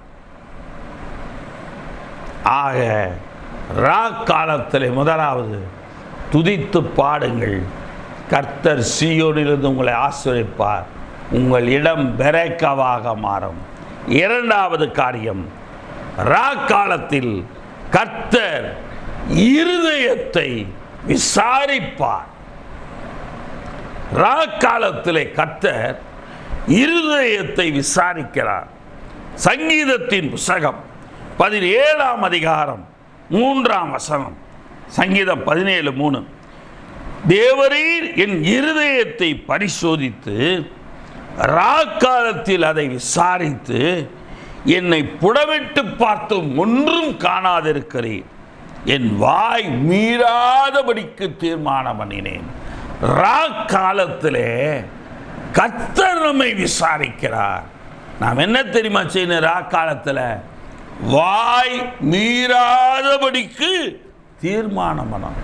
ஆக ராக்காலத்தில் முதலாவது துதித்து பாடுங்கள். கர்த்தர் சீயோனிலிருந்து உங்களை ஆசீர்வதிப்பார். உங்கள் இடம் பெரேக்காவாக மாறும். 2வது காரியம், ராக்காலத்தில் கர்த்தர் இருதயத்தை விசாரிப்பார். ராக்காலத்திலே கர்த்தர் இருதயத்தை விசாரிக்கிறார். சங்கீதத்தின் புத்தகம் 17ஆம் அதிகாரம் 3ஆம் வசனம். சங்கீதம் 17:3. தேவரீர் என் இருதயத்தை பரிசோதித்து ராக்காலத்தில் அதை விசாரித்து என்னை புடவிட்டு பார்த்தும் ஒன்றும் காணாதிருக்கிறீர். என் வாய் மீறாதபடிக்கு தீர்மானம் பண்ணினேன். காலத்திலே கர்த்தர் நம்மை விசாரிக்கிறார். நாம் என்ன தெரியுமா செய்யணும்? காலத்தில் வாய் மீறாதபடிக்கு தீர்மானம் பண்ணணும்.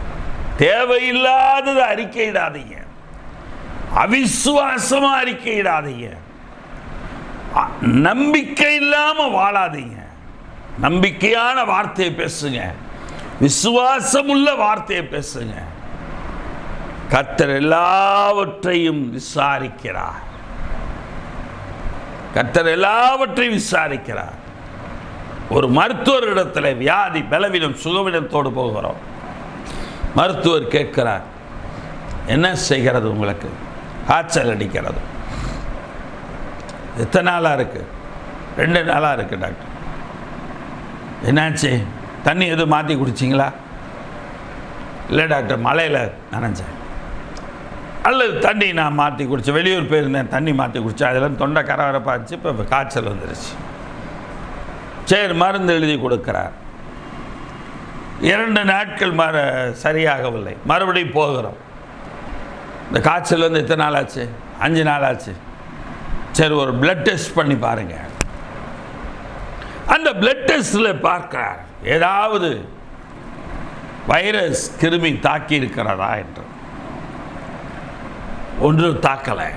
தேவையில்லாதது அறிக்கையிடாதீங்க, அவிசுவாசமா அறிக்கையிடாதீங்க, நம்பிக்கை இல்லாம வாழாதீங்க. நம்பிக்கையான வார்த்தையை பேசுங்க, விசுவாசம் உள்ள வார்த்தையை பேசுங்க. கர்த்தர் எல்லாவற்றையும் விசாரிக்கிறார். கர்த்தர் எல்லாவற்றையும் விசாரிக்கிறார். ஒரு மருத்துவரிடத்தில் வியாதி பலவீனம் சுகவீனத்தோடு போகிறோம். மருத்துவர் கேட்கிறார், என்ன செய்கிறது உங்களுக்கு? காய்ச்சல் அடிக்கிறது. எத்தனை நாளாக இருக்கு? 2 நாளாக இருக்கு டாக்டர். என்னாச்சு? தண்ணி எதுவும் மாற்றி குடிச்சிங்களா? இல்லை டாக்டர், மழையில் நனைஞ்சேன். அல்லது தண்ணி நான் மாற்றி குடித்தேன், வெளியூர் போயிருந்தேன், தண்ணி மாற்றி குடித்தேன், அதெல்லாம் தொண்டை கரகரப்பாச்சு, இப்போ காய்ச்சல் வந்துருச்சு. சரி, மருந்து எழுதி கொடுக்கிறார். 2 நாட்கள் சரியாகவில்லை. மறுபடியும் போகிறோம். இந்த காய்ச்சல் வந்து எத்தனை நாள் ஆச்சு? 5 நாள் ஆச்சு. சரி, ஒரு பிளட் டெஸ்ட் பண்ணி பாருங்க. அந்த பிளட் டெஸ்டில் பார்க்கிறார், ஏதாவது வைரஸ் கிருமி தாக்கி இருக்கிறதா என்று. ஒன்று தாக்கலை.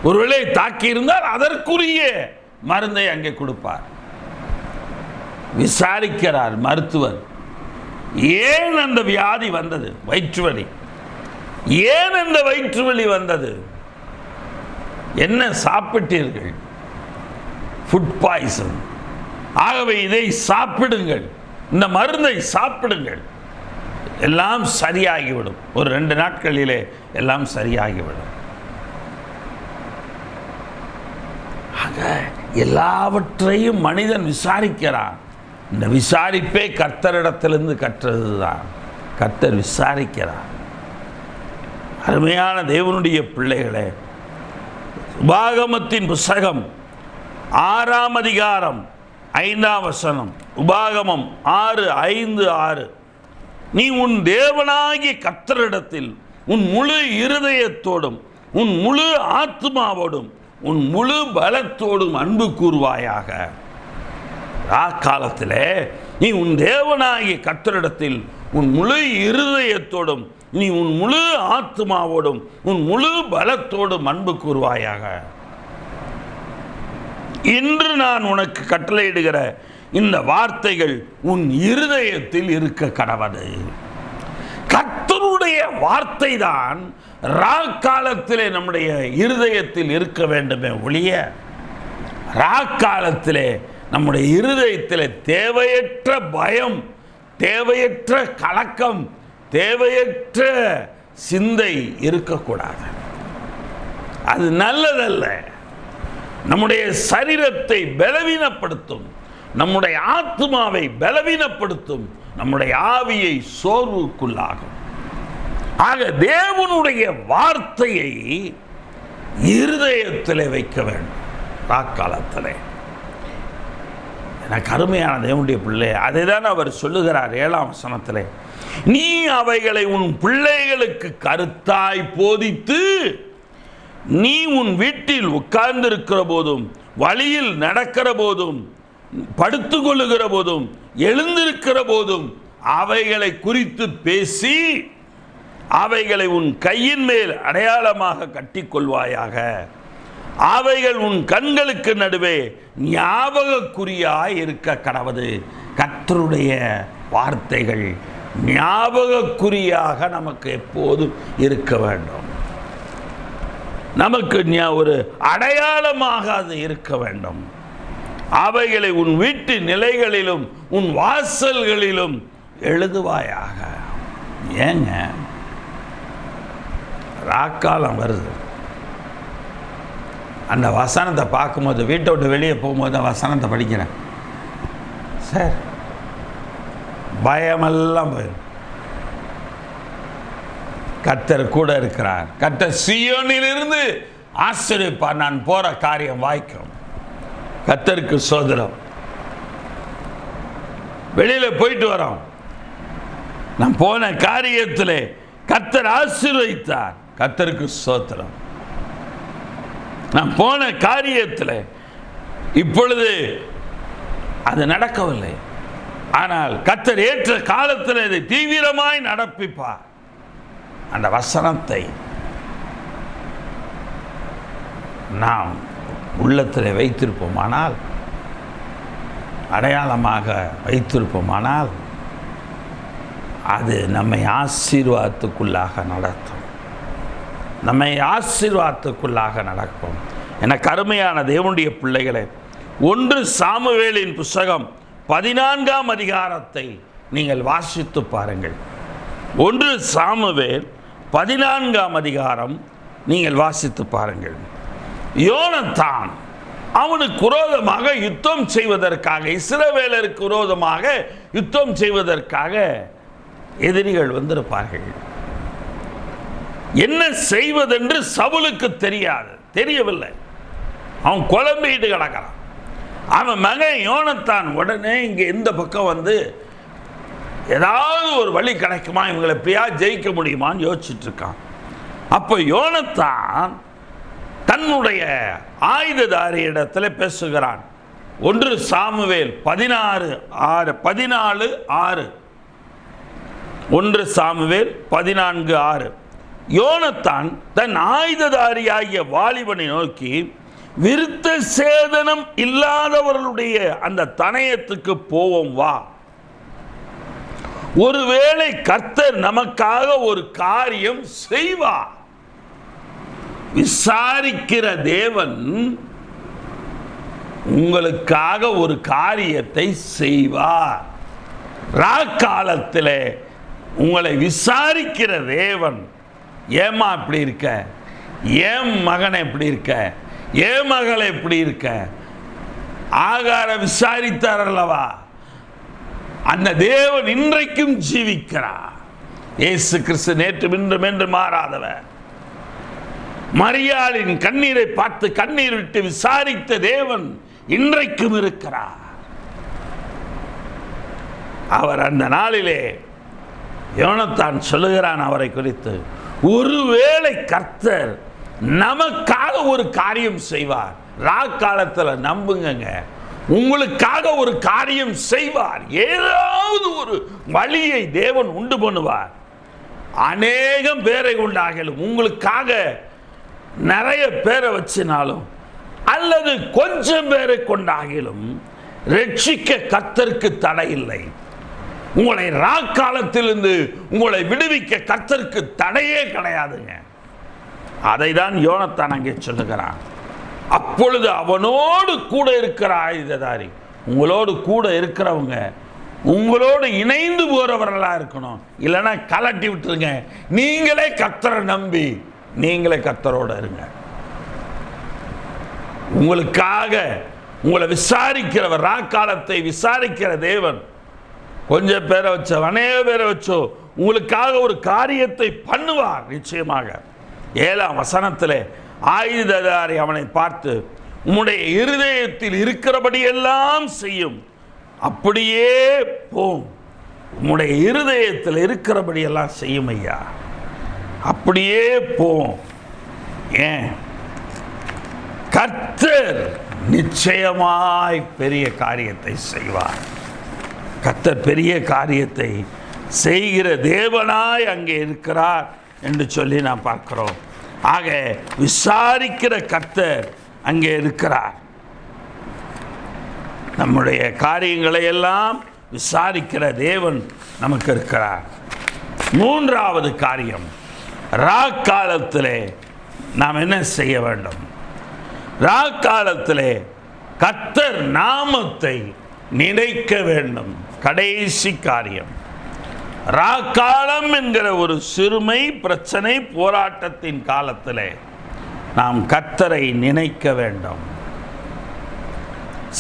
ஒருவேளை தாக்கி இருந்தால் அதற்குரிய மருந்தை அங்கே கொடுப்பார். விசாரிக்கிறார் மருத்துவர், ஏன் அந்த வியாதி வந்தது? வயிற்று வலி. ஏன் அந்த வயிற்று வலி வந்தது? என்ன சாப்பிட்டீர்கள்? Food poison. ஆகவே இதை சாப்பிடுங்கள், இந்த மருந்தை சாப்பிடுங்கள், எல்லாம் சரியாகிவிடும். ஒரு 2 நாட்களிலே எல்லாம் சரியாகிவிடும். ஆக எல்லாவற்றையும் மனிதன் விசாரிக்கிறான். இந்த விசாரிப்பே கர்த்தரிடத்திலிருந்து கற்றதுதான். கர்த்தர் விசாரிக்கிறார். அருமையான தேவனுடைய பிள்ளைகளே, உபாகமத்தின் புத்தகம் 6ஆம் அதிகாரம் 5ஆம் வசனம். உபாகமம் 6:5-6. நீ உன் தேவனாகிய கர்த்தரிடத்தில் உன் முழு இருதயத்தோடும் உன் முழு ஆத்மாவோடும் உன் முழு பலத்தோடும் அன்பு கூறுவாயாக. காலத்திலே நீ உன் தேவனாகிய கர்த்தரிடத்தில் உன் முழு இருதயத்தோடும் நீ உன் முழு ஆத்மாவோடும் உன் முழு பலத்தோடும் அன்பு கூறுவாயாக. இன்று நான் உனக்கு கட்டளையிடுகிற இந்த வார்த்தைகள் உன் இருதயத்தில் இருக்க கடவது. கர்த்தருடைய வார்த்தை தான் காலத்திலே நம்முடைய இருதயத்தில் இருக்க வேண்டுமே ஒழிய, காலத்திலே நம்முடைய இருதயத்தில் தேவையற்ற பயம், தேவையற்ற கலக்கம், தேவையற்ற சிந்தை இருக்கக்கூடாது. அது நல்லதல்ல. நம்முடைய சரீரத்தை பலவீனப்படுத்தும், நம்முடைய ஆத்மாவை பலவீனப்படுத்தும், நம்முடைய ஆவியை சோர்வுக்குள்ளாகும். ஆக தேவனுடைய வார்த்தையை இருதயத்தில் வைக்க வேண்டும். காலத்திலே எனக்கு அருமையான தேவனுடைய பிள்ளை, அதை தான் அவர் சொல்லுகிறார் 7ஆம் வசனத்திலே. நீ அவைகளை உன் பிள்ளைகளுக்கு கருத்தாய் போதித்து, நீ உன் வீட்டில் உட்கார்ந்திருக்கிற போதும், வழியில் நடக்கிற போதும், படுத்து கொள்ளுகிற போதும், எழுந்திருக்கிற போதும் அவைகளை குறித்து பேசி அவைகளை உன் கையின் மேல் அடையாளமாக கட்டிக்கொள்வாயாக. அவைகள் உன் கண்களுக்கு நடுவே ஞாபகக்குறியாய் இருக்க கடவது. கர்த்தருடைய வார்த்தைகள் ஞாபகக்குறியாக நமக்கு எப்போதும் இருக்க வேண்டும். நமக்கு ஒரு அடையாளமாக அது இருக்க வேண்டும். அவைகளை உன் வீட்டு நிலைகளிலும் உன் வாசல்களிலும் எழுதுவாயாக. ஏங்க, ராக்காலம் வருது. அந்த வசனத்தை பார்க்கும்போது, வீட்டை விட்டு வெளியே போகும்போது வசனத்தை படிக்கிறேன் சார், பயமெல்லாம் போயிடும். கர்த்தர் கூட இருக்கிறார். கர்த்தர் சீயோனிலிருந்து ஆசீர்வதிப்பார். நான் போற காரியம் வாய்க்கும். கர்த்தருக்கு சோதரம். வெளியில போயிட்டு வரோம், நான் போன காரியத்திலே கர்த்தர் ஆசீர்வதித்தார். கர்த்தருக்கு ஸ்தோத்திரம். நான் போன காரியத்தில் இப்பொழுது அது நடக்கவில்லை, ஆனால் கர்த்தர் ஏற்ற காலத்தில் இதை தீவிரமாய் நடப்பிப்பார். அந்த வசனத்தை நாம் உள்ளத்தில் வைத்திருப்போமானால், அடையாளமாக வைத்திருப்போமானால், அது நம்மை ஆசீர்வாதத்துக்குள்ளாக நடத்தும். நம்மை ஆசீர்வாதத்துக்குள்ளாக நடக்கும். எனக்கு அருமையான தேவனுடைய பிள்ளைகளை, 1 சாமுவேலின் புஸ்தகம் 14ஆம் அதிகாரத்தை நீங்கள் வாசித்து பாருங்கள். 1 சாமுவேல் 14ஆம் அதிகாரம் நீங்கள் வாசித்து பாருங்கள். யோனத்தான் அவனுக்கு விரோதமாக யுத்தம் செய்வதற்காக, இஸ்ரவேலருக்கு விரோதமாக யுத்தம் செய்வதற்காக எதிரிகள் வந்திருப்பார்கள். என்ன செய்வதென்று சவுலுக்கு தெரியவில்லை. அவன் குழம்பிட்டு கிடக்கிறான். அவன் மகன் யோனத்தான் உடனே இங்கே இந்த பக்கம் வந்து ஏதாவது ஒரு வழி கிடைக்குமா, இவங்களை எப்படியா ஜெயிக்க முடியுமான்னு யோசிச்சுட்டு இருக்கான். அப்போ யோனத்தான் தன்னுடைய ஆயுததாரி இடத்துல பேசுகிறான். 1 சாமுவேல் 14:6 1 சாமுவேல் 14:6. யோனத்தான் தன் ஆயுததாரியாகிய வாலிபனை நோக்கி, விருத்த சேதனம் இல்லாதவர்களுடைய அந்த தனயத்துக்கு போவோம் வா, ஒருவேளை கர்த்தர் நமக்காக ஒரு காரியம் செய்வார். விசாரிக்கிற தேவன் உங்களுக்காக ஒரு காரியத்தை செய்வார். ராக்காலத்தில் உங்களை விசாரிக்கிற தேவன், ஏமா இப்படி இருக்க, ஏன் மகனை எப்படி இருக்க, ஏன் மகளை எப்படி இருக்க, ஆகார விசாரித்தார் அல்லவா, அந்த தேவன் இன்றைக்கும் ஜீவிக்கிறார். இயேசு கிறிஸ்து நேற்று இன்றும் என்று மாறாதவர். மரியாளின் கண்ணீரை பார்த்து கண்ணீர் விட்டு விசாரித்த தேவன் இன்றைக்கும் இருக்கிறார். அவர் அந்த நாளிலே யோனத்தான் சொல்லுகிறான் அவரை குறித்து, ஒருவேளை கர்த்தர் நமக்காக ஒரு காரியம் செய்வார். ராக்காலத்தில் நம்புங்க, உங்களுக்காக ஒரு காரியம் செய்வார். ஏதாவது ஒரு வழியை தேவன் உண்டு பண்ணுவார். அநேகம் பேரை கொண்டாகலும், உங்களுக்காக நிறைய பேரை வச்சினாலும் அல்லது கொஞ்சம் பேரை கொண்டாகிலும் ரட்சிக்க கர்த்தருக்கு தடை இல்லை. உங்களை ராக்காலத்திலிருந்து உங்களை விடுவிக்க கர்த்தருக்கு தடையே கிடையாதுங்க. அதை தான் யோனத்தான் அங்கே சொல்லுகிறான். அப்பொழுது அவனோடு கூட இருக்கிற ஆயுததாரி, உங்களோடு கூட இருக்கிறவங்க உங்களோடு இணைந்து போறவர்களா இருக்கணும். இல்லைன்னா கலட்டி விட்டுருங்க. நீங்களே கர்த்தரை நம்பி நீங்களே கர்த்தரோட இருங்க. உங்களுக்காக உங்களை விசாரிக்கிறவர், ராக்காலத்தை விசாரிக்கிற தேவன் கொஞ்சம் பேரை வச்சோ அநேக பேரை வச்சோ உங்களுக்காக ஒரு காரியத்தை பண்ணுவார் நிச்சயமாக. 7ஆம் வசனத்தில் ஆயுததாரி அவனை பார்த்து, உம்முடைய இருதயத்தில் இருக்கிறபடி எல்லாம் செய்யும், அப்படியே போம். உம்முடைய இருதயத்தில் இருக்கிறபடி எல்லாம் செய்யும் ஐயா, அப்படியே போம். ஏன்? கர்த்தர் நிச்சயமாய் பெரிய காரியத்தை செய்வார். கர்த்தர் பெரிய காரியத்தை செய்கிற தேவனாய் அங்கே இருக்கிறார் என்று சொல்லி நாம் பார்க்கிறோம். ஆக விசாரிக்கிற கர்த்தர் அங்கே இருக்கிறார். நம்முடைய காரியங்களை எல்லாம் விசாரிக்கிற தேவன் நமக்கு இருக்கிறார். 3வது காரியம், ராக்காலத்திலே நாம் என்ன செய்ய வேண்டும்? ராக்காலத்திலே கர்த்தர் நாமத்தை நினைக்க வேண்டும். கடைசி காரியம், ராக்காலம் என்கிற ஒரு சிறுமை பிரச்சனை போராட்டத்தின் காலத்திலே நாம் கர்த்தரை நினைக்க வேண்டும்.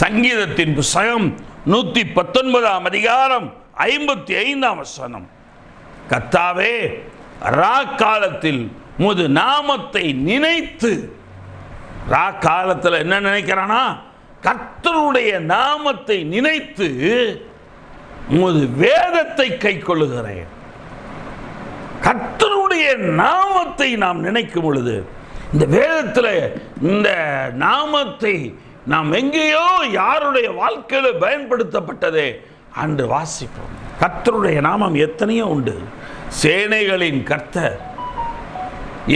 சங்கீதத்தின் புத்தகம் 119ஆம் அதிகாரம் 55ஆம் வசனம், கர்த்தாவே ராக்காலத்தில் உமது நாமத்தை நினைத்து. ராக்காலத்தில் என்ன நினைக்கிறானா? கர்த்தருடைய நாமத்தை நினைத்து உமது வேதத்தை கைக்கொள்ளுகிறேன். கர்த்தருடைய நாமத்தை நாம் நினைக்கும் பொழுது, இந்த வேதத்தில் இந்த நாமத்தை நாம் எங்கேயோ யாருடைய வாழ்க்கையில் பயன்படுத்தப்பட்டதே அன்று வாசிப்போம். கர்த்தருடைய நாமம் எத்தனையோ உண்டு. சேனைகளின் கர்த்தர்,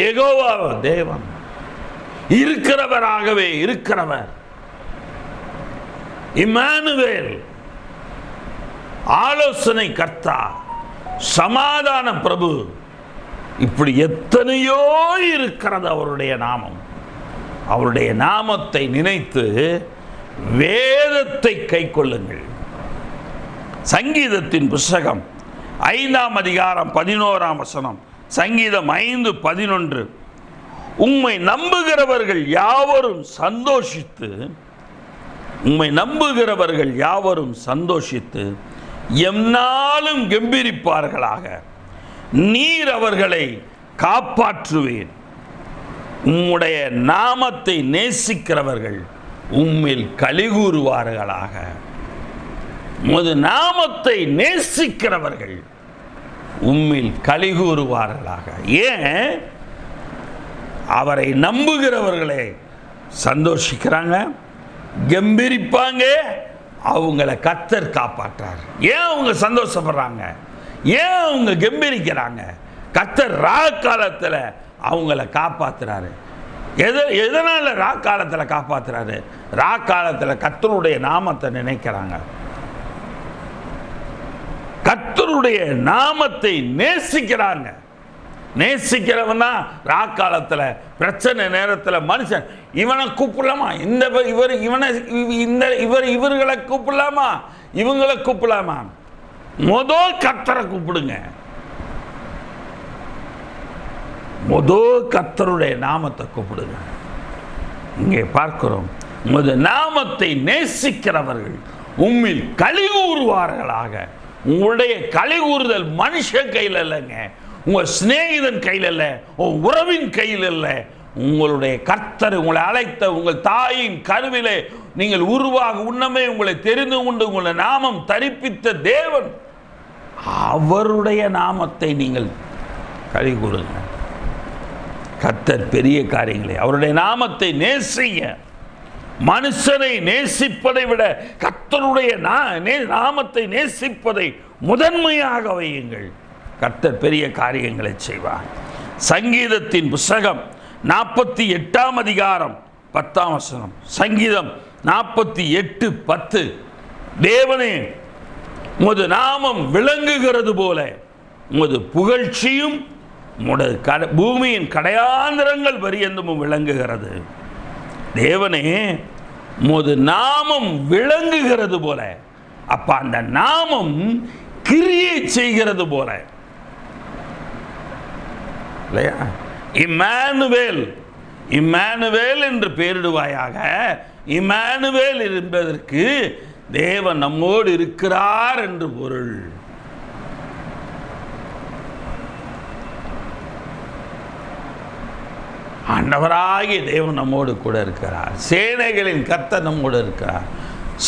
யெகோவா தேவன், இருக்கிறவராகவே இருக்கிறவர், இம்மானுவேல், ஆலோசனை கர்த்தா, சமாதான பிரபு, இப்படி எத்தனையோ இருக்கிறது அவருடைய நாமம். அவருடைய நாமத்தை நினைத்து வேதத்தை கை கொள்ளுங்கள். சங்கீதத்தின் புஸ்தகம் 5ஆம் அதிகாரம் 11ஆம் வசனம், சங்கீதம் 5:11, உம்மை நம்புகிறவர்கள் யாவரும் சந்தோஷித்து, உம்மை நம்புகிறவர்கள் யாவரும் சந்தோஷித்து எந்நாளும் கெம்பீரிப்பார்களாக. நீர் அவர்களை காப்பாற்றுவேன். உம்முடைய நாமத்தை நேசிக்கிறவர்கள் உம்மில் களிகூறுவார்களாக. உமது நாமத்தை நேசிக்கிறவர்கள் உம்மில் களிகூறுவார்களாக. ஏன்? அவரை நம்புகிறவர்களே சந்தோஷிக்கிறாங்க, கம்பீரிப்பாங்க. அவங்கள கர்த்தர் காப்பாற்றார். ஏன் அவங்க சந்தோஷப்படுறாங்க? ஏன் அவங்க கம்பீரிக்கிறாங்க? கர்த்தர் ராக்காலத்தில் அவங்கள காப்பாற்றுறாரு. எதனால ராக்காலத்தில் காப்பாற்றுறாரு? ராக்காலத்தில் கர்த்தருடைய நாமத்தை நினைக்கிறாங்க, கர்த்தருடைய நாமத்தை நேசிக்கிறாங்க. நேசிக்கிறவன் தான் ராக்காலத்தில் பிரச்சனை நேரத்தில் மனுஷன் இவனை கூப்பிடலாமா, இவர்களை கூப்பிடலாமா, இவங்களை கூப்பிடலாமா? முதல் கர்த்தரை கூப்பிடுங்க. முதல் கர்த்தருடைய நாமத்தை கூப்பிடுங்க. இங்கே பார்க்கிறோம், உமது நாமத்தை நேசிக்கிறவர்கள் உம்மில் களிகூறுவார்களாக. உங்களுடைய களிகூறுதல் மனுஷன் கையில் இல்லைங்க, உங்கள் சிநேகிதன் கையில் இல்லை, உங்கள் உறவின் கையில் இல்லை. உங்களுடைய கர்த்தர் உங்களை அழைத்த உங்கள் தாயின் கருவிலே நீங்கள் உருவாக உன்னமே உங்களை தெரிந்து கொண்டு உங்களை நாமம் தரிப்பித்த தேவன், அவருடைய நாமத்தை நீங்கள் களிகூறுங்க. கர்த்தர் பெரிய காரியங்களை, அவருடைய நாமத்தை நேசிங்க. மனுஷனை நேசிப்பதை விட கர்த்தருடைய நாமத்தை நேசிப்பதை முதன்மையாக வையுங்கள். கர்த்தர் பெரிய காரியங்களை செய்வார். சங்கீதத்தின் புஸ்தகம் 48ஆம் அதிகாரம் 10ஆம் வசனம், சங்கீதம் 48:10, தேவனே உமது நாமம் விளங்குகிறது போல உமது புகழ்ச்சியும் உமது பூமியின் கடையாந்திரங்கள் பரியந்தமும் விளங்குகிறது. தேவனே உமது நாமம் விளங்குகிறது போல, அப்ப அந்த நாமம் கிரியை செய்கிறது போல இல்லையா? இம்மானுவேல், இம்மானுவேல் என்று பெயரிடுவாயாக. இம்மானுவேல் என்பதற்கு தேவன் நம்மோடு இருக்கிறார் என்று பொருள். ஆண்டவராகிய தேவன் நம்மோடு கூட இருக்கிறார். சேனைகளின் கர்த்தர் நம்மோடு இருக்கிறார்.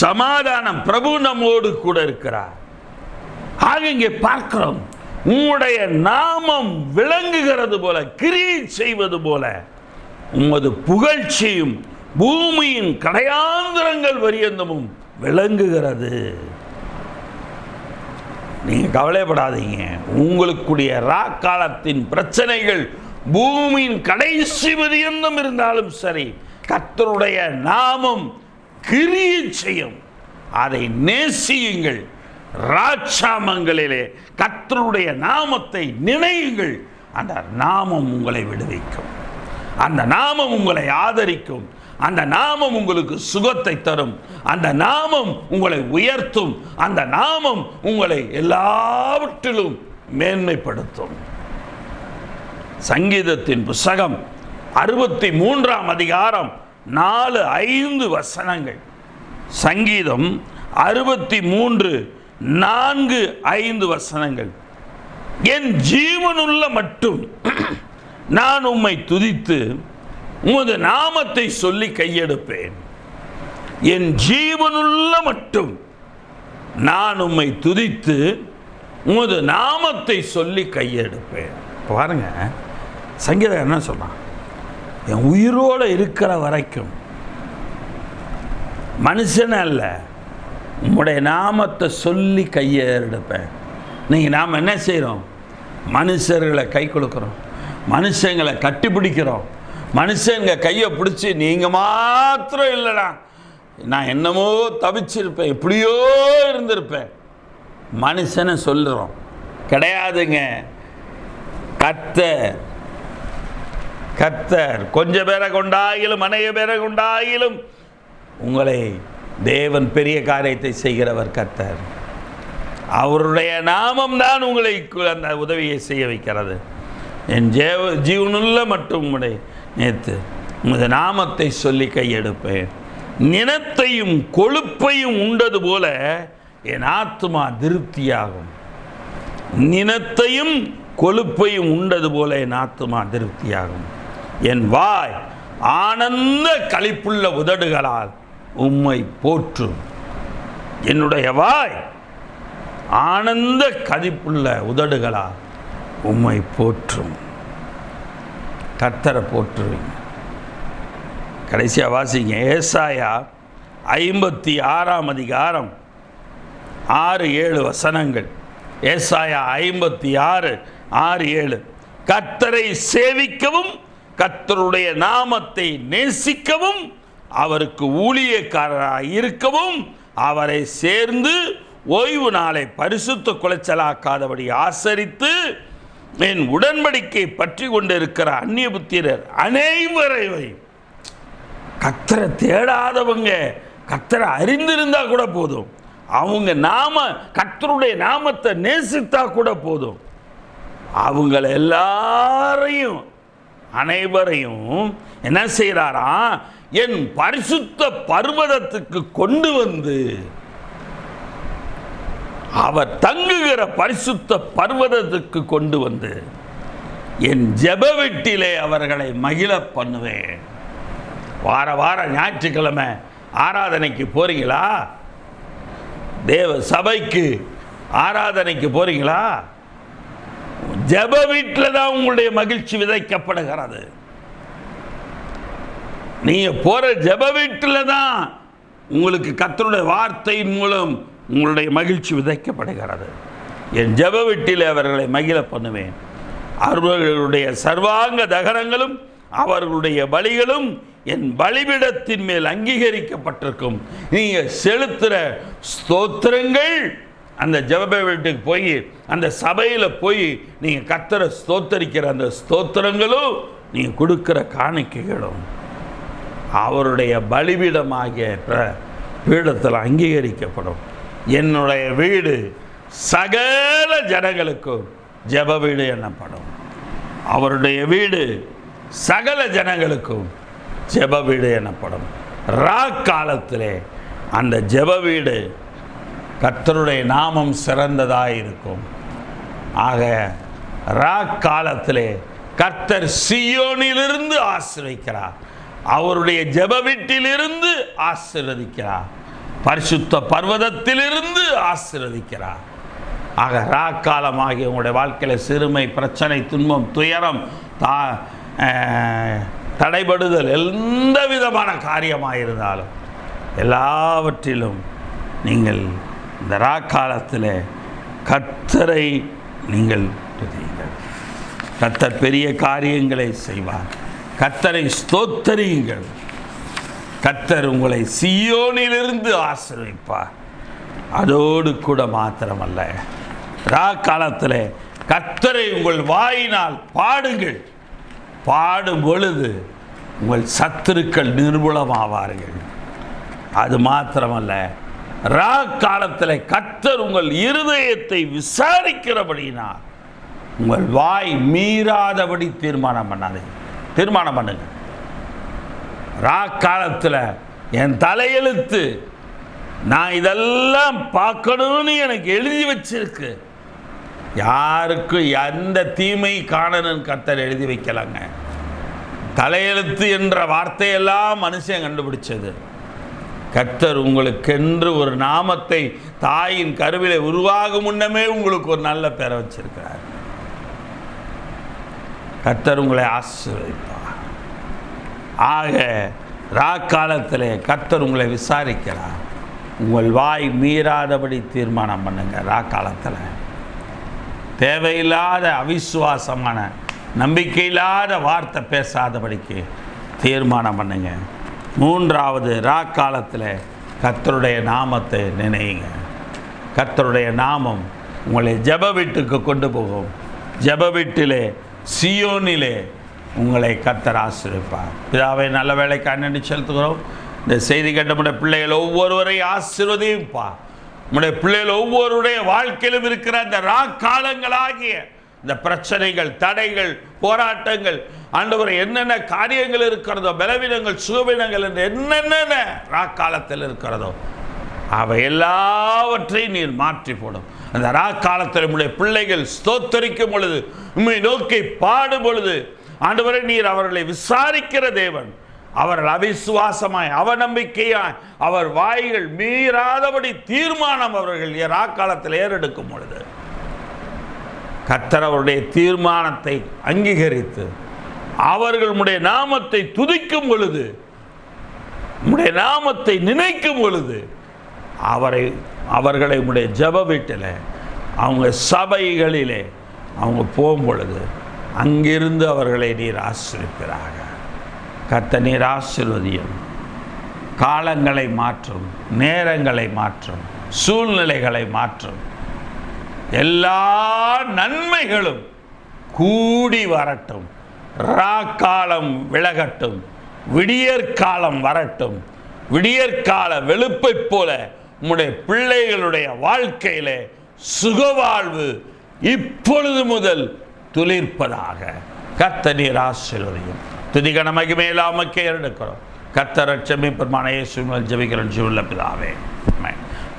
சமாதானம் பிரபு நம்மோடு கூட இருக்கிறார். ஆக இங்கே பார்க்கிறோம், உம்முடைய நாமம் விளங்குகிறது போல, கிரியை செய்வது போல உமது புகழ்ச்சியும் பூமியின் கடையாந்திரங்கள் பரியந்தமும் விளங்குகிறது. நீங்க கவலைப்படாதீங்க. உங்களுக்குடைய ராக்காலத்தின் பிரச்சனைகள் பூமியின் கடைசி பரியந்தம் இருந்தாலும் சரி, கர்த்தருடைய நாமம் கிரியை செய்யும். அதை நேசியுங்கள். ராட்சாமங்களிலே கர்த்தருடைய நாமத்தை நினையுங்கள். அந்த நாமம் உங்களை விடுவிக்கும். அந்த நாமம் உங்களை ஆதரிக்கும். அந்த நாமம் உங்களுக்கு சுகத்தை தரும். அந்த நாமம் உங்களை உயர்த்தும். அந்த நாமம் உங்களை எல்லாவற்றிலும் மேன்மைப்படுத்தும். சங்கீதத்தின் புஸ்தகம் 63ஆம் அதிகாரம் 4-5 வசனங்கள். சங்கீதம் 63:4-5 வசனங்கள். என் ஜீவனுள்ள மட்டும் நான் உம்மை துதித்து உமது நாமத்தை சொல்லி கையெடுப்பேன். என் ஜீவனுள்ள மட்டும் நான் உம்மை துதித்து உமது நாமத்தை சொல்லி கையெடுப்பேன். பாருங்க, சங்கீதம் என்ன சொல்றான்? என் உயிரோடு இருக்கிற வரைக்கும் மனுஷன் அல்ல, உம்முடைய நாமத்தை சொல்லி கையை எடுப்பேன். நீங்கள் நாம் என்ன செய்கிறோம்? மனுஷர்களை கை கொடுக்குறோம், மனுஷங்களை கட்டி பிடிக்கிறோம், மனுஷங்க கையை பிடிச்சி நீங்கள் மாத்திரம் இல்லைடா, நான் என்னமோ தவிச்சிருப்பேன், எப்படியோ இருந்திருப்பேன், மனுஷனை சொல்லுறோம். கிடையாதுங்க. கர்த்தர் கொஞ்சம் பேரை கொண்டாயிலும் அநேக பேரை கொண்டாயிலும் உங்களை தேவன் பெரிய காரியத்தை செய்கிறவர் கர்த்தர். அவருடைய நாமம் தான் உங்களை அந்த உதவியை செய்ய வைக்கிறது. என் ஜீவனுள்ள மட்டும் உங்களுடைய நேற்று உமது நாமத்தை சொல்லி கையெடுப்பேன். நினத்தையும் கொழுப்பையும் உண்டது போல என் ஆத்துமா திருப்தியாகும். நினத்தையும் கொழுப்பையும் உண்டது போல என் ஆத்துமா திருப்தியாகும். என் வாய் ஆனந்த களிப்புள்ள உதடுகளால் உம்மை போற்றும். என்னுடைய வாய் ஆனந்த களிப்புள்ள உதடுகளால் உம்மை போற்றும். கர்த்தரை போற்றுவீங்க. கடைசியாக வாசிங்க, ஏசாயா 56 அதிகாரம் 6-7 வசனங்கள். ஏசாயா 56, 6-7. கர்த்தரை சேவிக்கவும் கர்த்தருடைய நாமத்தை நேசிக்கவும் அவருக்கு ஊழியக்காரராக இருக்கவும் அவரை சேர்ந்து ஓய்வு நாளை பரிசுத்த குலைச்சலாக்காதபடி ஆசரித்து என் உடன்படிக்கை பற்றி கொண்டிருக்கிற அந்நிய புத்திரர் அனைவரையும். கர்த்தரை தேடாதவங்க கர்த்தரை அறிந்திருந்தா கூட போதும், அவங்க கர்த்தருடைய நாமத்தை நேசித்தா கூட போதும், அவங்கள எல்லாரையும் அனைவரையும் என்ன செய்கிறாராம்? என் பரிசுத்த பர்வதத்துக்கு கொண்டு வந்து, அவர் தங்குகிற பரிசுத்த பர்வதத்துக்கு கொண்டு வந்து என் ஜெப வீட்டிலே அவர்களை மகிழ பண்ணுவேன். வார ஞாயிற்றுக்கிழமை ஆராதனைக்கு போறீங்களா? தேவ சபைக்கு ஆராதனைக்கு போறீங்களா? ஜெப வீட்டில் தான் உங்களுடைய மகிழ்ச்சி விதைக்கப்படுகிறது. நீங்க போற ஜெப வீட்டில் தான் உங்களுக்கு கர்த்தருடைய வார்த்தையின் மூலம் உங்களுடைய மகிழ்ச்சி விதைக்கப்படுகிறது. என் ஜெப வீட்டில் அவர்களை மகிழ பண்ணுவேன். அவர்களுடைய சர்வாங்க தகனங்களும் அவர்களுடைய பலிகளும் என் பலிபீடத்தின் மேல் அங்கீகரிக்கப்பட்டிருக்கும். நீங்க செலுத்துகிற ஸ்தோத்திரங்கள் அந்த ஜெப வீட்டுக்கு போய் அந்த சபையில் போய் நீங்கள் கர்த்தரை ஸ்தோத்தரிக்கிற அந்த ஸ்தோத்திரங்களும் நீங்கள் கொடுக்குற காணிக்கைகளும் அவருடைய பலிபீடமாகிய பீடத்தில் அங்கீகரிக்கப்படும். என்னுடைய வீடு சகல ஜனங்களுக்கும் ஜெப வீடு எனப்படும். அவருடைய வீடு சகல ஜனங்களுக்கும் ஜெப வீடு எனப்படும். காலத்திலே அந்த ஜெப வீடு கர்த்தருடைய நாமம் சிறந்ததாக இருக்கும். ஆக காலத்திலே கர்த்தர் சீயோனிலிருந்து ஆசீர்வதிக்கிறார், அவருடைய ஜெப வீட்டிலிருந்து ஆசீர்வதிக்கிறார், பரிசுத்த பர்வதத்திலிருந்து ஆசீர்வதிக்கிறார். ஆக காலமாகிய உங்களுடைய வாழ்க்கையில் சிறுமை, பிரச்சனை, துன்பம், துயரம், தடைபடுதல், எந்த விதமான காரியமாக இருந்தாலும் எல்லாவற்றிலும் நீங்கள் இந்த காலத்தில் கர்த்தரை நீங்கள் துதியுங்கள். கர்த்தர் பெரிய காரியங்களை செய்வார். கர்த்தரை ஸ்தோத்தரியுங்கள். கர்த்தர் உங்களை சீயோனிலிருந்து ஆசீர்வதிப்பார். அதோடு கூட மாத்திரமல்ல, காலத்தில் கர்த்தரை உங்கள் வாயினால் பாடுங்கள். பாடும் பொழுது உங்கள் சத்துருக்கள் நிர்மூலமாவார்கள். அது மாத்திரமல்ல, காலத்தில் கர்த்தர் உங்கள் இருதயத்தை விசாரிக்கிறபடினால் உங்கள் வாய் மீறாதபடி தீர்மானம் பண்ணுங்க. காலத்தில் என் தலையெழுத்து நான் இதெல்லாம் பார்க்கணும்னு எனக்கு எழுதி வச்சிருக்கு. யாருக்கும் எந்த தீமை காணணும்னு கர்த்தர் எழுதி வைக்கலாங்க. தலையெழுத்து என்ற வார்த்தையெல்லாம் மனுஷன் கண்டுபிடிச்சது. கர்த்தர் உங்களுக்கென்று ஒரு நாமத்தை தாயின் கருவிலே உருவாகும் முன்னமே உங்களுக்கு ஒரு நல்ல பேரை வச்சிருக்கிறார். கர்த்தர் உங்களை ஆசீர்வதிப்பார். ஆக ராக்காலத்தில் கர்த்தர் உங்களை விசாரிக்கிறார். உங்கள் வாய் மீறாதபடி தீர்மானம் பண்ணுங்க. ராக்காலத்தில் தேவையில்லாத அவிசுவாசமான நம்பிக்கையில்லாத வார்த்தை பேசாதபடிக்கு தீர்மானம் பண்ணுங்க. மூன்றாவது, ராக்காலத்தில் கர்த்தருடைய நாமத்தை நினையுங்க. கர்த்தருடைய நாமம் உங்களை ஜெப வீட்டுக்கு கொண்டு போகும். ஜெப வீட்டிலே, சியோனிலே உங்களை கர்த்தர் ஆசீர்வதிப்பார். பிதாவை நல்ல வேலைக்கு நன்றி செலுத்துகிறோம். இந்த செய்தி கேட்ட நம்முடைய பிள்ளைகள் ஒவ்வொருவரையும் ஆசீர்வதிப்பா. நம்முடைய பிள்ளைகள் ஒவ்வொருடைய வாழ்க்கையிலும் இருக்கிற அந்த ராக்காலங்களாகிய இந்த பிரச்சனைகள், தடைகள், போராட்டங்கள், ஆண்டவரே என்னென்ன காரியங்கள் இருக்கிறதோ, பலவீனங்கள், சுகவீனங்கள் என்று என்னென்ன ராக்காலத்தில் இருக்கிறதோ அவை எல்லாவற்றையும் நீர் மாற்றி போடும். அந்த ராக்காலத்தில் நம்முடைய பிள்ளைகள் ஸ்தோத்தரிக்கும் பொழுது, உம்மை நோக்கி பாடும் பொழுது, ஆண்டவரே நீர் அவர்களை விசாரிக்கிற தேவன். அவர்கள் அவிசுவாசமாய், அவநம்பிக்கையாய், அவர் வாய்கள் மீறாதபடி தீர்மானம் அவர்கள் ராக்காலத்தில் ஏறெடுக்கும் பொழுது கர்த்தர் அவருடைய தீர்மானத்தை அங்கீகரித்து அவர்கள் உம்முடைய நாமத்தை துதிக்கும் பொழுது, உம்முடைய நாமத்தை நினைக்கும் பொழுது அவர்களை உம்முடைய ஜெப வீட்டில், அவங்க சபைகளிலே அவங்க போகும் பொழுது அங்கிருந்து அவர்களை நீர் ஆசீர்வதிப்பீராக. கர்த்தர் நீர் ஆசீர்வதியும். காலங்களை மாற்றும், நேரங்களை மாற்றும், சூழ்நிலைகளை மாற்றும். எல்லா நன்மைகளும் கூடி வரட்டும். ராக்காலம் விலகட்டும், விடியற்காலம் வரட்டும். விடியற்கால வெளுப்பை போல உம்முடைய பிள்ளைகளுடைய வாழ்க்கையிலே சுகவாழ்வு இப்பொழுது முதல் துளிர்ப்பதாக. கர்த்தர் நீர் ஆசீர்வதியும். துதிகன மகிமையெல்லாம் உமக்கே எடுக்கிறோம். கர்த்தர் ரட்சகர் பெருமான இயேசுவின் ஜெபிக்கிறோம் ஜீவனுள்ள பிதாவே.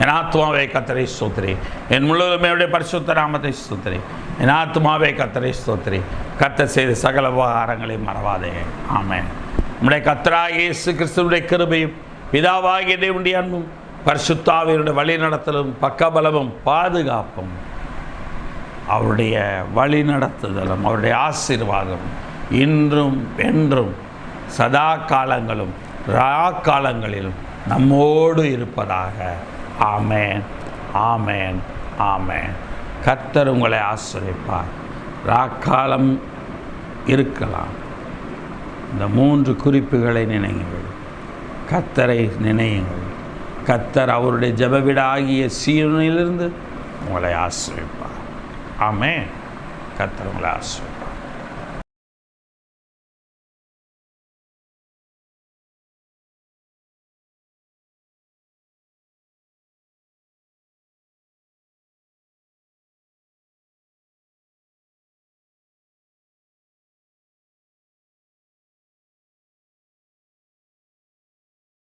என் ஆத்துமாவே கர்த்தரை ஸ்தோத்திரி, என் முழுவதுமே பரிசுத்த நாமத்தை ஸ்தோத்திரி. என் ஆத்துமாவே கர்த்தரை ஸ்தோத்திரி. கர்த்தர் செய்த சகல உபகாரங்களையும் மறவாதே. ஆமென். நம்முடைய கர்த்தராகிய இயேசு கிறிஸ்துவினுடைய கிருபையும், பிதாவாகிய தேவனுடைய அன்பும், பரிசுத்த ஆவியினுடைய வழிநடத்தலும், பக்கபலமும், பாதுகாப்பும், அவருடைய வழிநடத்துதலும், அவருடைய ஆசீர்வாதம் இன்றும் என்றும் சதா காலங்களும் ராக்காலங்களிலும் நம்மோடு இருப்பதாக. ஆமென், ஆமென், ஆமென். கர்த்தர் உங்களை ஆசீர்வதிப்பார். ராக்காலம் இருக்கலாம். இந்த 3 குறிப்புகளை நினையுங்கள். கர்த்தரை நினையுங்கள். கர்த்தர் அவருடைய ஜெபவீடாகிய சீயோனிலிருந்து உங்களை ஆசீர்வதிப்பார். ஆமென். கர்த்தர் உங்களை ஆசீர்வதிப்பார்.